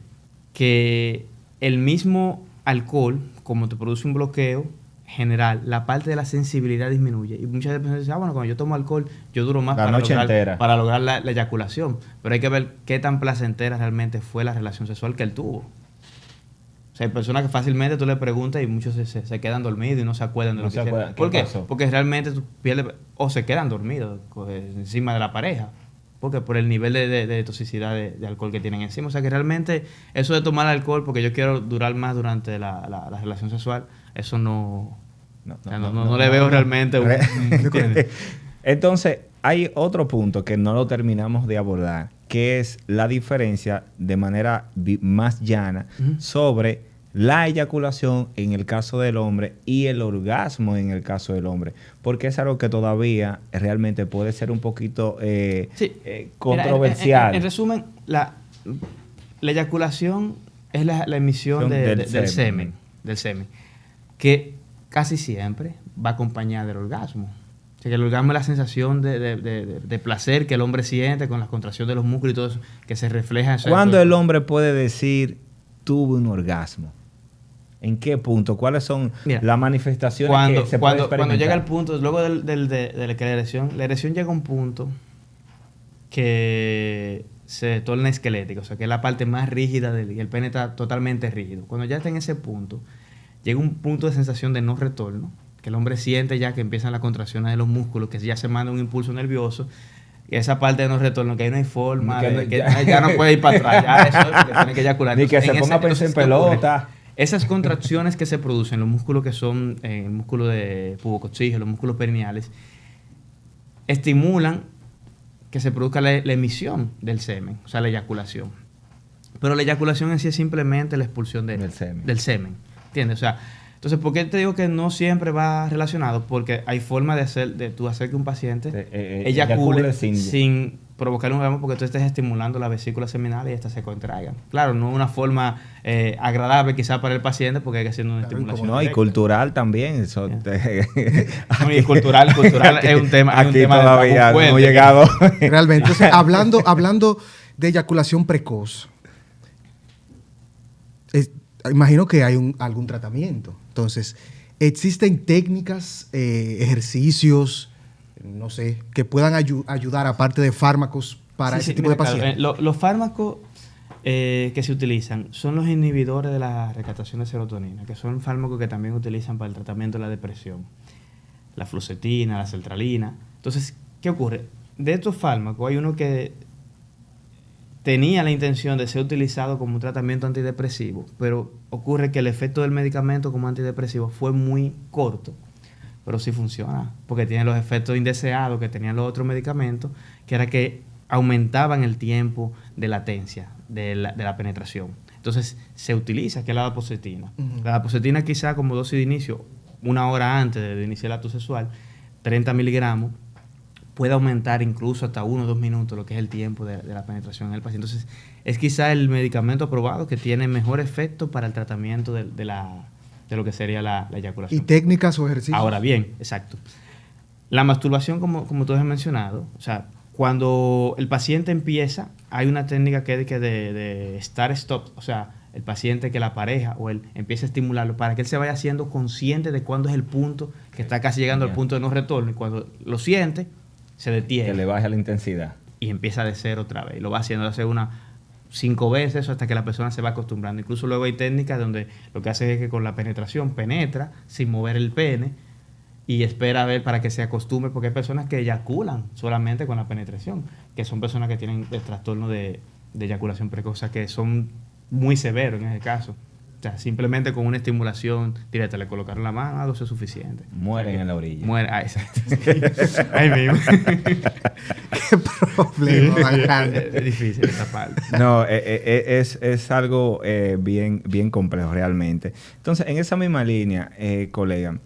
Que el mismo alcohol, como te produce un bloqueo general, la parte de la sensibilidad disminuye. Y muchas personas dicen, bueno, cuando yo tomo alcohol, yo duro más para lograr la eyaculación. Pero hay que ver qué tan placentera realmente fue la relación sexual que él tuvo. O sea, hay personas que fácilmente tú le preguntas y muchos se quedan dormidos y no se acuerdan de lo que hicieron. ¿Por qué? Porque realmente tú pierdes, o se quedan dormidos encima de la pareja. Porque por el nivel de toxicidad de alcohol que tienen encima. O sea que realmente eso de tomar alcohol porque yo quiero durar más durante la relación sexual, eso no le veo realmente Entonces, hay otro punto que no lo terminamos de abordar, que es la diferencia de manera más llana sobre la eyaculación en el caso del hombre y el orgasmo en el caso del hombre, porque es algo que todavía realmente puede ser un poquito controversial. Mira, en resumen, la eyaculación es la emisión del semen, que casi siempre va acompañada del orgasmo. O sea, que el orgasmo es la sensación de placer que el hombre siente con la contracción de los músculos y todo eso, que se refleja en ¿Cuándo el hombre puede decir tuve un orgasmo? ¿En qué punto? ¿Cuáles son las manifestaciones que se pueden experimentar? Cuando llega el punto, luego de la erección llega a un punto que se torna esquelética, o sea, que es la parte más rígida y el pene está totalmente rígido. Cuando ya está en ese punto, llega un punto de sensación de no retorno, que el hombre siente ya que empiezan las contracciones de los músculos, que ya se manda un impulso nervioso, y esa parte de no retorno, que ahí no hay forma, ya no puede ir para atrás, ya eso es porque tiene que eyacular. Ni que se ponga a pensar en pelota. Esas contracciones que se producen, los músculos que son el músculo de pubococcígeo, los músculos perineales, estimulan que se produzca la emisión del semen, o sea, la eyaculación. Pero la eyaculación en sí es simplemente la expulsión del semen. ¿Entiendes? O sea, entonces, ¿por qué te digo que no siempre va relacionado? Porque hay forma de tú hacer que un paciente eyacule sin provocar un orgasmo, porque tú estés estimulando la vesícula seminal y estas se contraigan. Claro, no es una forma agradable quizás para el paciente porque hay que hacer una estimulación. No, y cultural también. Eso y cultural es un tema. Aquí todavía no hemos llegado. Realmente. Entonces, hablando de eyaculación precoz, imagino que hay algún tratamiento. Entonces, ¿existen técnicas, ejercicios, no sé, que puedan ayudar, aparte de fármacos, para ese tipo de pacientes? Claro, los fármacos que se utilizan son los inhibidores de la recaptación de serotonina, que son fármacos que también utilizan para el tratamiento de la depresión. La fluoxetina, la sertralina. Entonces, ¿qué ocurre? De estos fármacos hay uno que tenía la intención de ser utilizado como un tratamiento antidepresivo, pero ocurre que el efecto del medicamento como antidepresivo fue muy corto, pero sí funciona, porque tiene los efectos indeseados que tenían los otros medicamentos, que era que aumentaban el tiempo de latencia de la penetración. Entonces, se utiliza, que es la dapoxetina. La dapoxetina quizá como dosis de inicio, 1 hora antes de iniciar el acto sexual, 30 miligramos puede aumentar incluso hasta 1 o 2 minutos lo que es el tiempo de la penetración en el paciente. Entonces, es quizá el medicamento aprobado que tiene mejor efecto para el tratamiento de lo que sería la eyaculación. ¿Y técnicas o ejercicios? Ahora bien, exacto. La masturbación, como tú has mencionado, o sea, cuando el paciente empieza, hay una técnica que es de start-stop, o sea, el paciente que la pareja o él empieza a estimularlo para que él se vaya siendo consciente de cuándo es el punto que está casi llegando al punto de no retorno, y cuando lo siente, se detiene. Que le baja la intensidad. Y empieza de cero otra vez. Y lo va haciendo, hace 5 veces hasta que la persona se va acostumbrando. Incluso luego hay técnicas donde lo que hace es que con la penetración penetra sin mover el pene y espera a ver para que se acostumbre, porque hay personas que eyaculan solamente con la penetración, que son personas que tienen el trastorno de eyaculación precoz, o sea, que son muy severos en ese caso. O sea, simplemente con una estimulación directa, le colocaron la mano, algo eso es suficiente. Mueren, o sea, en la orilla. Mueren, exacto. Ahí mismo. Qué problema más grande. Es difícil esa parte. No, es algo bien complejo realmente. Entonces, en esa misma línea, colega,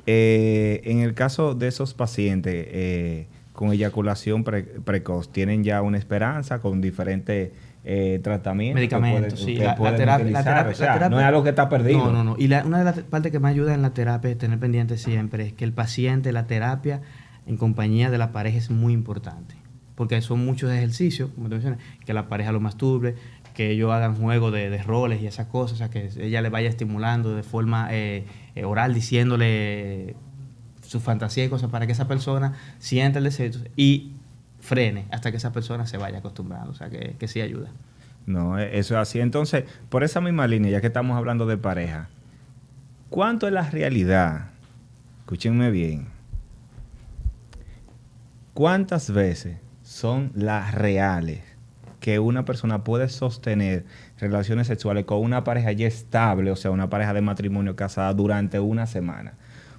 en el caso de esos pacientes con eyaculación precoz, ¿tienen ya una esperanza con diferentes tratamientos? Medicamentos, sí. La terapia no es algo que está perdido. No. Y una de las partes que más ayuda en la terapia es tener pendiente siempre es que el paciente, la terapia en compañía de la pareja es muy importante. Porque son muchos ejercicios, como te mencioné, que la pareja lo masturbe, que ellos hagan juego de roles y esas cosas, o sea, que ella le vaya estimulando de forma oral, diciéndole su fantasía y cosas para que esa persona sienta el deseo y frene hasta que esa persona se vaya acostumbrando, o sea, que sí ayuda. No, eso es así. Entonces, por esa misma línea, ya que estamos hablando de pareja, ¿cuánto es la realidad? Escúchenme bien. ¿Cuántas veces son las reales que una persona puede sostener relaciones sexuales con una pareja ya estable, o sea, una pareja de matrimonio casada durante una semana?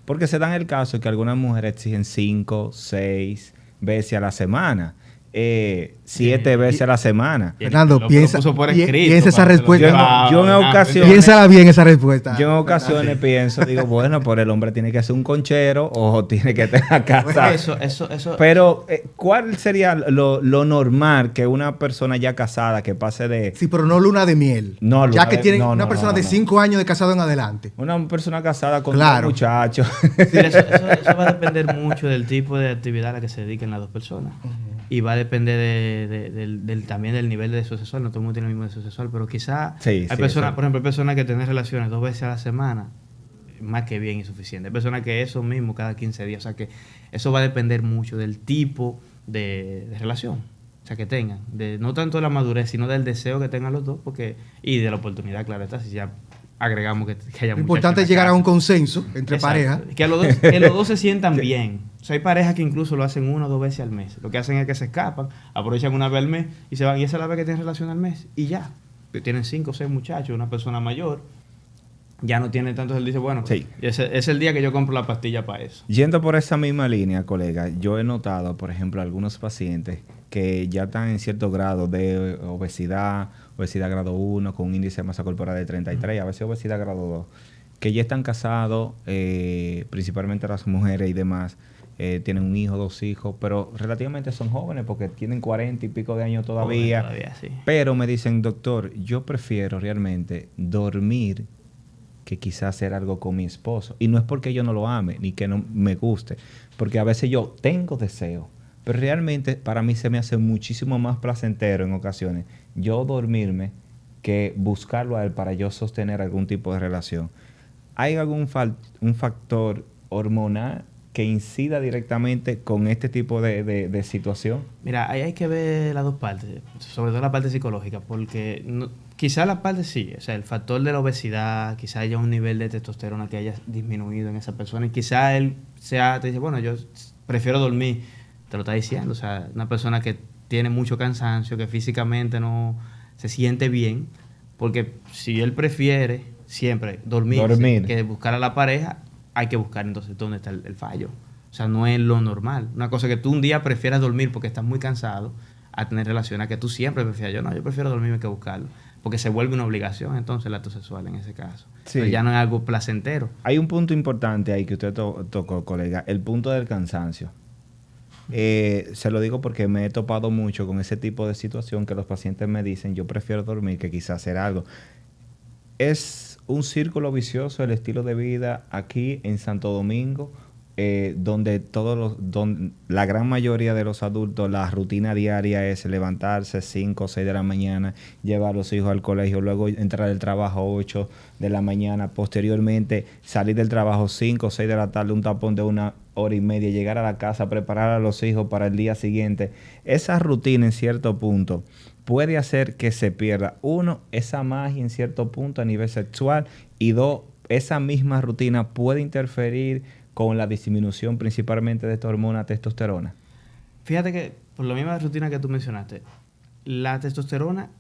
Porque se da el caso que algunas mujeres exigen 5, 6 veces a la semana, 7 veces a la semana. Fernando, piensa esa respuesta. Yo en ocasiones... Piénsala bien esa respuesta. Yo en ocasiones pienso, digo, bueno, por el hombre tiene que ser un conchero o tiene que tener casa. Eso. Pero, ¿cuál sería lo normal que una persona ya casada que pase de... Sí, pero no luna de miel. No, ya que tiene una persona de 5 años de casado en adelante. Una persona casada con 2 muchachos. Sí, eso va a depender mucho del tipo de actividad a la que se dediquen las dos personas. Y va a depender también del nivel de deseo sexual. No todo el mundo tiene el mismo deseo sexual, pero quizás hay personas, por ejemplo, hay personas que tienen relaciones 2 veces a la semana, más que bien y suficiente. Hay personas que eso mismo cada 15 días. O sea que eso va a depender mucho del tipo de relación, o sea, que tengan. No tanto de la madurez, sino del deseo que tengan los dos, y de la oportunidad, claro está, si ya agregamos que haya lo importante es llegar a un consenso entre parejas. Que los dos se sientan bien. O sea, hay parejas que incluso lo hacen 1 o 2 veces al mes. Lo que hacen es que se escapan, aprovechan una vez al mes y se van. Y esa es la vez que tienen relación al mes. Y ya. Tienen 5 o 6 muchachos, una persona mayor. Ya no tiene tanto. Él dice, bueno, ese es el día que yo compro la pastilla para eso. Yendo por esa misma línea, colega, yo he notado, por ejemplo, algunos pacientes que ya están en cierto grado de obesidad grado 1, con un índice de masa corporal de 33, a veces obesidad grado 2, que ya están casados, principalmente las mujeres y demás, tienen un hijo, 2 hijos, pero relativamente son jóvenes porque tienen 40 y pico de años todavía. Sí. Pero me dicen, doctor, yo prefiero realmente dormir que quizás hacer algo con mi esposo. Y no es porque yo no lo ame, ni que no me guste, porque a veces yo tengo deseo, pero realmente para mí se me hace muchísimo más placentero en ocasiones yo dormirme que buscarlo a él para yo sostener algún tipo de relación. ¿Hay algún un factor hormonal que incida directamente con este tipo de situación? Mira, ahí hay que ver las dos partes, sobre todo la parte psicológica, porque quizá la parte sí, o sea, el factor de la obesidad, quizá haya un nivel de testosterona que haya disminuido en esa persona, y quizá él te dice, bueno, yo prefiero dormir, te lo está diciendo, o sea, una persona que tiene mucho cansancio, que físicamente no se siente bien, porque si él prefiere siempre dormir que buscar a la pareja, hay que buscar entonces dónde está el fallo. O sea, no es lo normal. Una cosa que tú un día prefieras dormir porque estás muy cansado a tener relación, a que tú siempre prefieras. Yo prefiero dormirme que buscarlo. Porque se vuelve una obligación entonces el acto sexual en ese caso. Sí. Pero ya no es algo placentero. Hay un punto importante ahí que usted tocó, colega, el punto del cansancio. Se lo digo porque me he topado mucho con ese tipo de situación que los pacientes me dicen, yo prefiero dormir que quizás hacer algo. Es un círculo vicioso el estilo de vida aquí en Santo Domingo, donde la gran mayoría de los adultos, la rutina diaria es levantarse 5 o 6 de la mañana, llevar a los hijos al colegio, luego entrar al trabajo a 8 de la mañana, posteriormente salir del trabajo 5 o 6 de la tarde, un tapón de 1 hora y media, llegar a la casa, preparar a los hijos para el día siguiente. Esa rutina en cierto punto puede hacer que se pierda, uno, esa magia en cierto punto a nivel sexual, y dos, esa misma rutina puede interferir con la disminución principalmente de esta hormona testosterona. Fíjate que, por la misma rutina que tú mencionaste, la testosterona,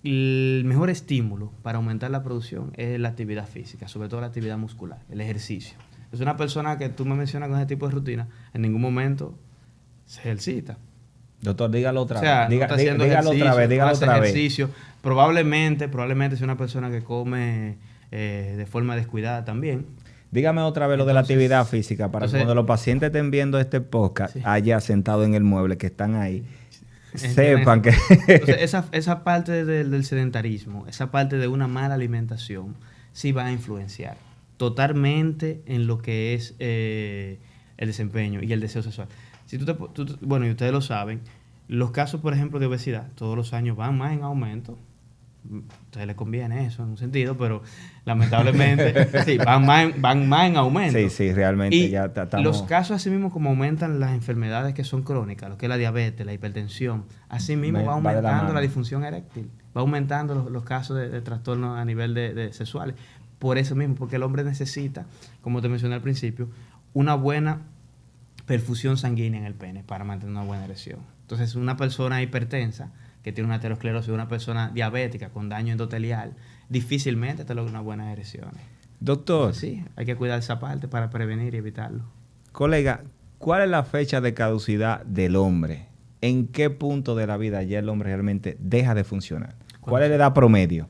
el mejor estímulo para aumentar la producción es la actividad física, sobre todo la actividad muscular, el ejercicio. Es una persona que tú me mencionas con ese tipo de rutina, en ningún momento se ejercita. Doctor, dígalo otra vez. No está haciendo dígalo otra vez, dígalo otra vez. Ejercicio. Probablemente es una persona que come de forma descuidada también. Dígame otra vez lo de la actividad física, para que cuando los pacientes estén viendo este podcast, allá sentados en el mueble, que están ahí, sepan que... Entonces, esa parte del sedentarismo, esa parte de una mala alimentación, sí va a influenciar totalmente en lo que es el desempeño y el deseo sexual. Si bueno, y ustedes lo saben, los casos, por ejemplo, de obesidad, todos los años van más en aumento. A ustedes les conviene eso en un sentido, pero lamentablemente sí, van más en aumento. Sí, realmente y ya estamos... los casos, así mismo como aumentan las enfermedades que son crónicas, lo que es la diabetes, la hipertensión, así mismo va aumentando la disfunción eréctil, va aumentando los casos de trastornos a nivel de sexuales. Por eso mismo, porque el hombre necesita, como te mencioné al principio, una buena perfusión sanguínea en el pene para mantener una buena erección. Entonces, una persona hipertensa que tiene una aterosclerosis, una persona diabética con daño endotelial, difícilmente te logra unas buenas erecciones. Doctor. Entonces, sí, hay que cuidar esa parte para prevenir y evitarlo. Colega, ¿cuál es la fecha de caducidad del hombre? ¿En qué punto de la vida ya el hombre realmente deja de funcionar? ¿Cuál es la edad promedio?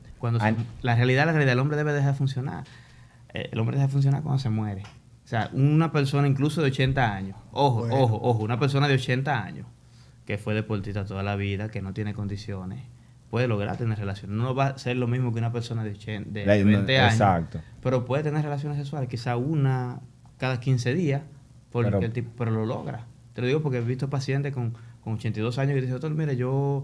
La realidad, el hombre debe dejar de funcionar. El hombre deja de funcionar cuando se muere. O sea, una persona incluso de 80 años, ojo, una persona de 80 años que fue deportista toda la vida, que no tiene condiciones, puede lograr tener relaciones. No va a ser lo mismo que una persona de 20 años, exacto, pero puede tener relaciones sexuales, quizá una cada 15 días, pero lo logra. Te lo digo porque he visto pacientes con 82 años que dicen, doctor, mire, yo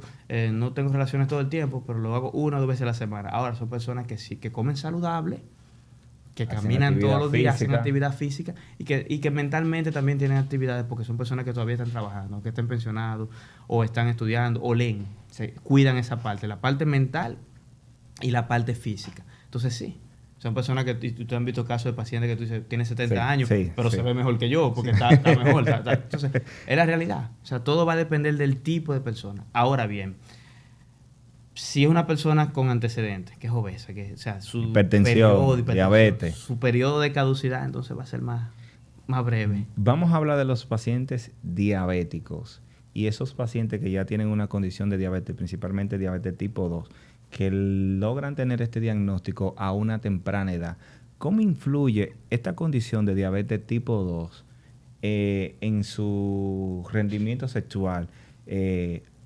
no tengo relaciones todo el tiempo, pero lo hago 1 o 2 veces a la semana. Ahora, son personas que sí, que comen saludable, que caminan todos los días, hacen actividad física y que mentalmente también tienen actividades, porque son personas que todavía están trabajando, que estén pensionados o están estudiando o leen, se cuidan esa parte, la parte mental y la parte física. Entonces sí, son personas que tú has visto casos de pacientes que tú dices, tiene 70 años, pero se ve mejor que yo porque está mejor. Entonces, es la realidad. O sea, todo va a depender del tipo de persona. Ahora bien, si es una persona con antecedentes, que es obesa, que, o sea, su hipertensión, diabetes, su periodo de caducidad, entonces va a ser más breve. Vamos a hablar de los pacientes diabéticos y esos pacientes que ya tienen una condición de diabetes, principalmente diabetes tipo 2, que logran tener este diagnóstico a una temprana edad. ¿Cómo influye esta condición de diabetes tipo 2 en su rendimiento sexual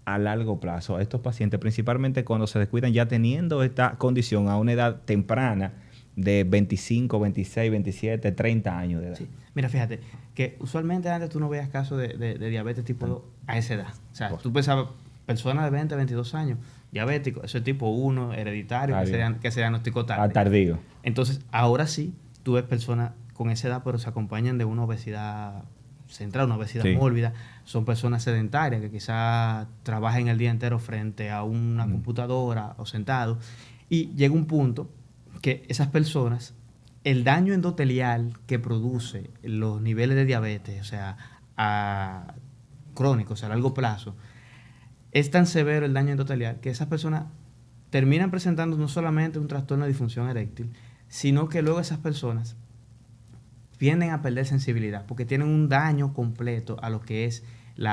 a largo plazo a estos pacientes, principalmente cuando se descuidan ya teniendo esta condición a una edad temprana de 25, 26, 27, 30 años de edad? Sí. Mira, fíjate, que usualmente antes tú no veías casos de diabetes tipo 2 a esa edad. O sea, tú pensabas, personas de 20, 22 años, diabético, eso es tipo 1, hereditario, que se diagnosticó tarde. Tardío. Entonces, ahora sí, tú ves personas con esa edad, pero se acompañan de una obesidad central, una obesidad mórbida. Son personas sedentarias que quizás trabajan el día entero frente a una computadora o sentado. Y llega un punto que esas personas, el daño endotelial que produce los niveles de diabetes, o sea, crónicos, a largo plazo, es tan severo el daño endotelial que esas personas terminan presentando no solamente un trastorno de disfunción eréctil, sino que luego esas personas tienden a perder sensibilidad porque tienen un daño completo a lo que es un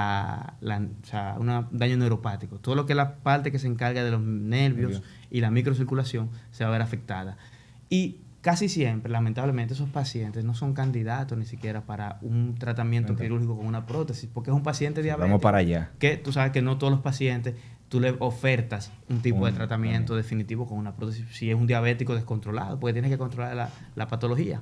daño neuropático. Todo lo que es la parte que se encarga de los nervios y la microcirculación se va a ver afectada. Y casi siempre, lamentablemente, esos pacientes no son candidatos ni siquiera para un tratamiento quirúrgico con una prótesis, porque es un paciente diabético. Vamos para allá. Que tú sabes que no todos los pacientes tú le ofertas un tipo de tratamiento definitivo con una prótesis. Si es un diabético descontrolado, porque tienes que controlar la patología.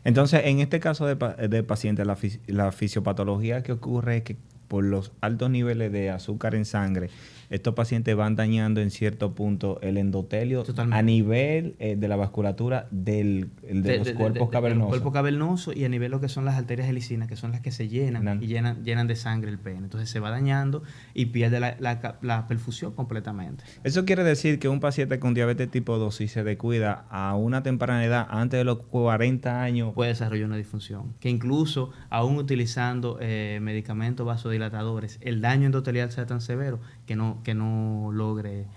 Entonces, en este caso de paciente, la fisiopatología que ocurre es que por los altos niveles de azúcar en sangre, estos pacientes van dañando en cierto punto el endotelio. Totalmente. A nivel de la vasculatura de los cuerpos cavernosos. El cuerpo cavernoso y a nivel lo que son las arterias helicinas, que son las que se llenan y llenan de sangre el pene. Entonces se va dañando y pierde la perfusión completamente. Eso quiere decir que un paciente con diabetes tipo 2, si se descuida a una temprana edad, antes de los 40 años, puede desarrollar una disfunción. Que incluso, aún utilizando medicamentos vasodilatadores, el daño endotelial sea tan severo que no logre,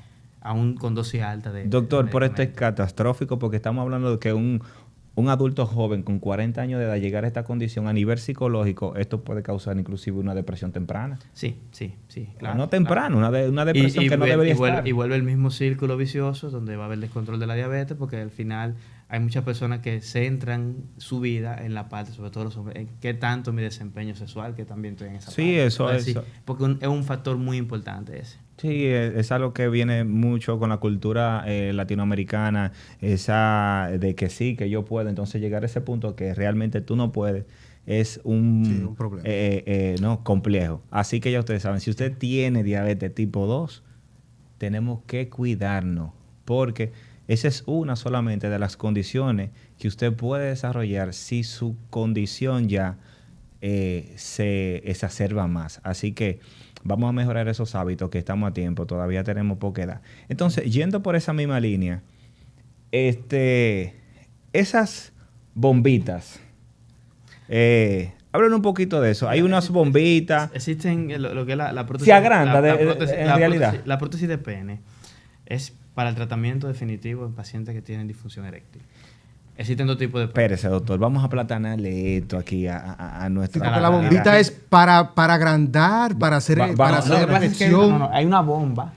aún con dosis alta de... Doctor, por esto es catastrófico, porque estamos hablando de que un adulto joven con 40 años de edad llegar a esta condición a nivel psicológico, esto puede causar inclusive una depresión temprana. Sí, claro. No temprano, claro. una depresión que no debería estar. Y vuelve el mismo círculo vicioso donde va a haber descontrol de la diabetes, porque al final hay muchas personas que centran su vida en la parte, sobre todo los hombres, en qué tanto mi desempeño sexual, que también estoy en esa parte. Sí, eso. Porque es un factor muy importante ese. Sí, es algo que viene mucho con la cultura latinoamericana, esa de que sí, que yo puedo. Entonces llegar a ese punto que realmente tú no puedes es un problema. Complejo. Así que ya ustedes saben, si usted tiene diabetes tipo 2, tenemos que cuidarnos, porque esa es una solamente de las condiciones que usted puede desarrollar si su condición ya se exacerba más. Así que vamos a mejorar esos hábitos, que estamos a tiempo, todavía tenemos poca edad. Entonces, yendo por esa misma línea, esas bombitas, hablen un poquito de eso. Hay unas bombitas. Existen lo que es la prótesis. Se agranda en realidad. La prótesis de pene es para el tratamiento definitivo en pacientes que tienen disfunción eréctil. Existen dos tipos de... Espérese, doctor. Vamos a platanarle esto aquí a nuestra... Sí, porque la bombita es para agrandar, para hacer reflexión. Hay una bomba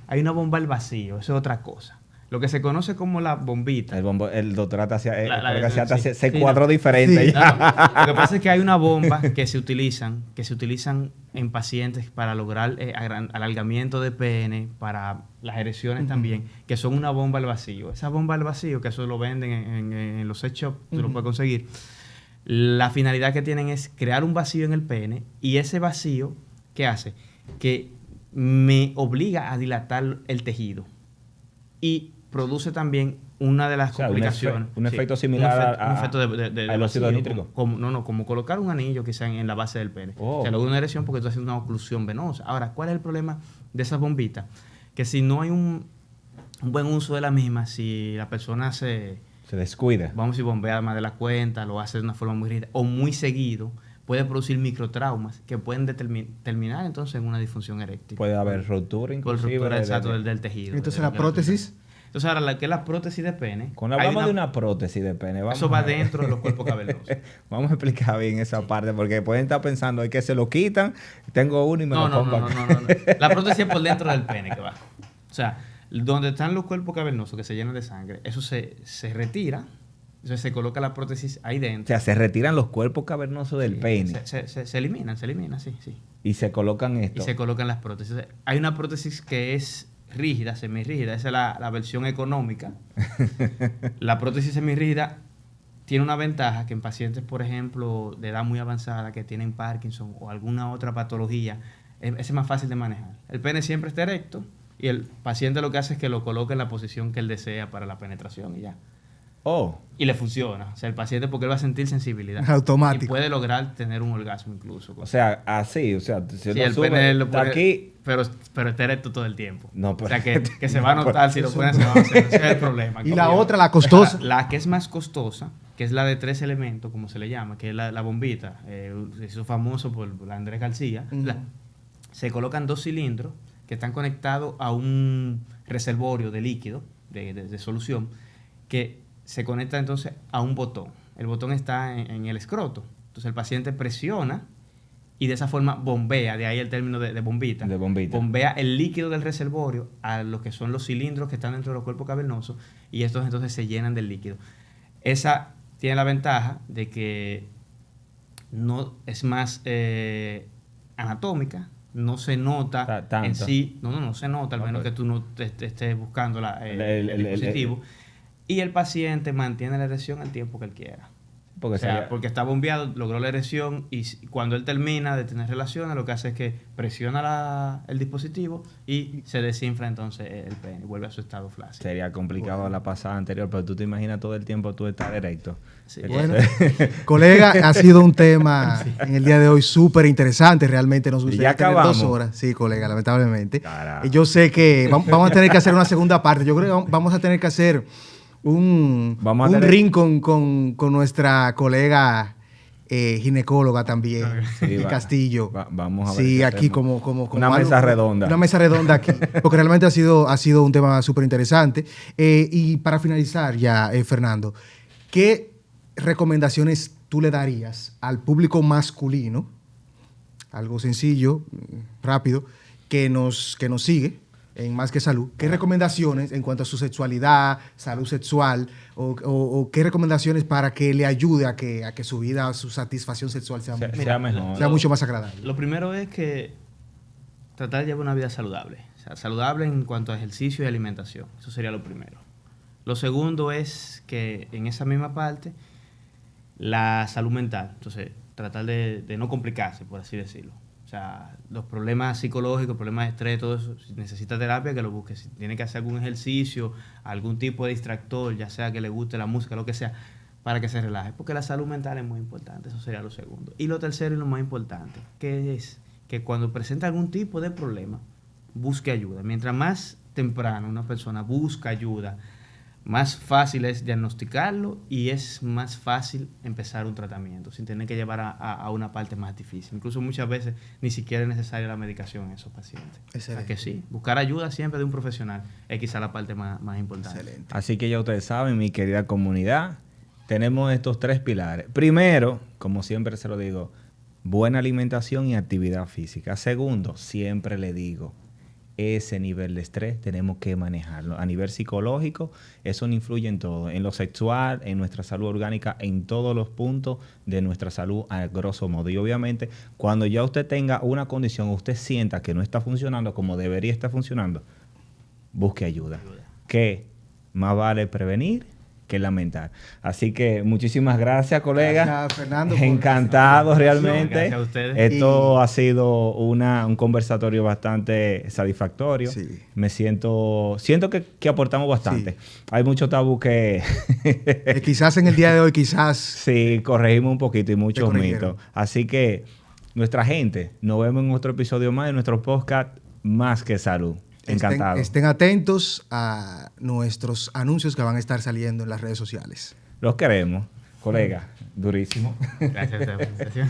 al vacío. Eso es otra cosa. Lo que se conoce como la bombita. El doctor hasta se cuadró diferente. Sí. Lo que pasa es que hay una bomba que se utilizan en pacientes para lograr alargamiento de pene, para las erecciones también, que son una bomba al vacío. Esa bomba al vacío, que eso lo venden en los sex shops, tú lo puedes conseguir. La finalidad que tienen es crear un vacío en el pene, y ese vacío, ¿qué hace? Que me obliga a dilatar el tejido. Y produce también una de las complicaciones. Un efecto similar un efecto de al óxido nítrico. Como colocar un anillo quizá en la base del pene. Oh. O sea, luego una erección porque tú haces una oclusión venosa. Ahora, ¿cuál es el problema de esas bombitas? Que si no hay un buen uso de la misma, si la persona se descuida, vamos a decir, bombea más de la cuenta, lo hace de una forma muy rígida o muy seguido, puede producir microtraumas que pueden terminar entonces en una disfunción eréctil. Puede haber rotura inclusive. Rotura del tejido. Entonces la prótesis... Entonces ahora, la que es la prótesis de pene... Cuando hablamos de una prótesis de pene... Eso va dentro de los cuerpos cavernosos. Vamos a explicar bien esa parte, porque pueden estar pensando que se lo quitan, tengo uno y me lo pongo No. La prótesis es por dentro del pene que va. O sea, donde están los cuerpos cavernosos que se llenan de sangre, eso se retira, entonces se coloca la prótesis ahí dentro. O sea, se retiran los cuerpos cavernosos del pene. Se eliminan, sí. Y se colocan esto. Y se colocan las prótesis. Hay una prótesis que es rígida, semirrígida, esa es la versión económica. La prótesis semirrígida tiene una ventaja que en pacientes, por ejemplo, de edad muy avanzada, que tienen Parkinson o alguna otra patología, es más fácil de manejar. El pene siempre está erecto y el paciente lo que hace es que lo coloca en la posición que él desea para la penetración y ya. Y le funciona. O sea, el paciente, porque él va a sentir sensibilidad. Automático. Y puede lograr tener un orgasmo incluso. O sea, así, o sea, si el pene lo puede, aquí... Pero está erecto todo el tiempo. No, pero... O sea, que se va a notar si lo pueden hacer, ese es el problema. Y la otra, la costosa. La que es más costosa, que es la de 3 elementos, como se le llama, que es la bombita, se hizo famoso por Andrés García. Se colocan 2 cilindros que están conectados a un reservorio de líquido, de solución, que se conecta entonces a un botón. El botón está en el escroto. Entonces el paciente presiona y de esa forma bombea, de ahí el término de bombita. De bombita. Bombea el líquido del reservorio a lo que son los cilindros que están dentro de los cuerpos cavernosos y estos entonces se llenan del líquido. Esa tiene la ventaja de que no es más anatómica, no se nota Tanto. en sí, no se nota, al menos Ok. que tú no estés buscando El- el dispositivo. Y el paciente mantiene la erección el tiempo que él quiera. Porque O sea, sería- porque está bombeado, logró la erección y cuando él termina de tener relaciones, lo que hace es que presiona el dispositivo y se desinfla entonces el pene y vuelve a su estado flácido. sería complicado la pasada anterior, pero tú te imaginas todo el tiempo tú estar erecto. Sí. Bueno, colega, ha sido un tema en el día de hoy súper interesante. Realmente nos Y gustaría ya tener acabamos. 2 horas. Sí, colega, lamentablemente. Carajo. Y yo sé que vamos a tener que hacer una segunda parte. Yo creo que vamos a tener que hacer un ring con nuestra colega ginecóloga también, Sí, y va. Castillo. Vamos a ver Sí, qué aquí hacemos. como Una algo- mesa redonda. Una mesa redonda aquí, porque realmente ha sido un tema súper interesante. Y para finalizar ya, Fernando, ¿qué recomendaciones tú le darías al público masculino? Algo sencillo, rápido, que nos sigue en Más que Salud. ¿Qué recomendaciones en cuanto a su sexualidad, salud sexual, o qué recomendaciones para que le ayude a que su vida, su satisfacción sexual sea Mejor. sea mucho más agradable? Lo primero es que tratar de llevar una vida saludable. O sea, saludable en cuanto a ejercicio y alimentación. Eso sería lo primero. Lo segundo es que en esa misma parte, la salud mental. Entonces, tratar de no complicarse, por así decirlo. O sea, los problemas psicológicos, problemas de estrés, todo eso, si necesita terapia, que lo busque. Si tiene que hacer algún ejercicio, algún tipo de distractor, ya sea que le guste la música, lo que sea, para que se relaje. Porque la salud mental es muy importante, eso sería lo segundo. Y lo tercero y lo más importante, que es que cuando presenta algún tipo de problema, busque ayuda. Mientras más temprano una persona busca ayuda, más fácil es diagnosticarlo y es más fácil empezar un tratamiento sin tener que llevar a una parte más difícil. Incluso muchas veces ni siquiera es necesaria la medicación en esos pacientes. Excelente. O sea que sí, buscar ayuda siempre de un profesional es quizá la parte más importante. Excelente. Así que ya ustedes saben, mi querida comunidad, tenemos estos 3 pilares. Primero, como siempre se lo digo, buena alimentación y actividad física. Segundo, siempre le digo, ese nivel de estrés tenemos que manejarlo. A nivel psicológico, eso no influye en todo. En lo sexual, en nuestra salud orgánica, en todos los puntos de nuestra salud a grosso modo. Y obviamente, cuando ya usted tenga una condición, usted sienta que no está funcionando como debería estar funcionando, busque ayuda. Que más vale prevenir que lamentar. Así que muchísimas gracias, colega. Gracias, Fernando, por Encantado esta realmente. Gracias a ustedes. Esto ha sido un conversatorio bastante satisfactorio. Sí. Me siento que aportamos bastante. Sí. Hay mucho tabú que Quizás en el día de hoy, quizás sí, corregimos un poquito y muchos corrigieron. mitos. Así que nuestra gente, nos vemos en otro episodio más de nuestro podcast Más que Salud. Encantado. estén atentos a nuestros anuncios que van a estar saliendo en las redes sociales. Los queremos, colega. Durísimo. Gracias a ustedes por la invitación.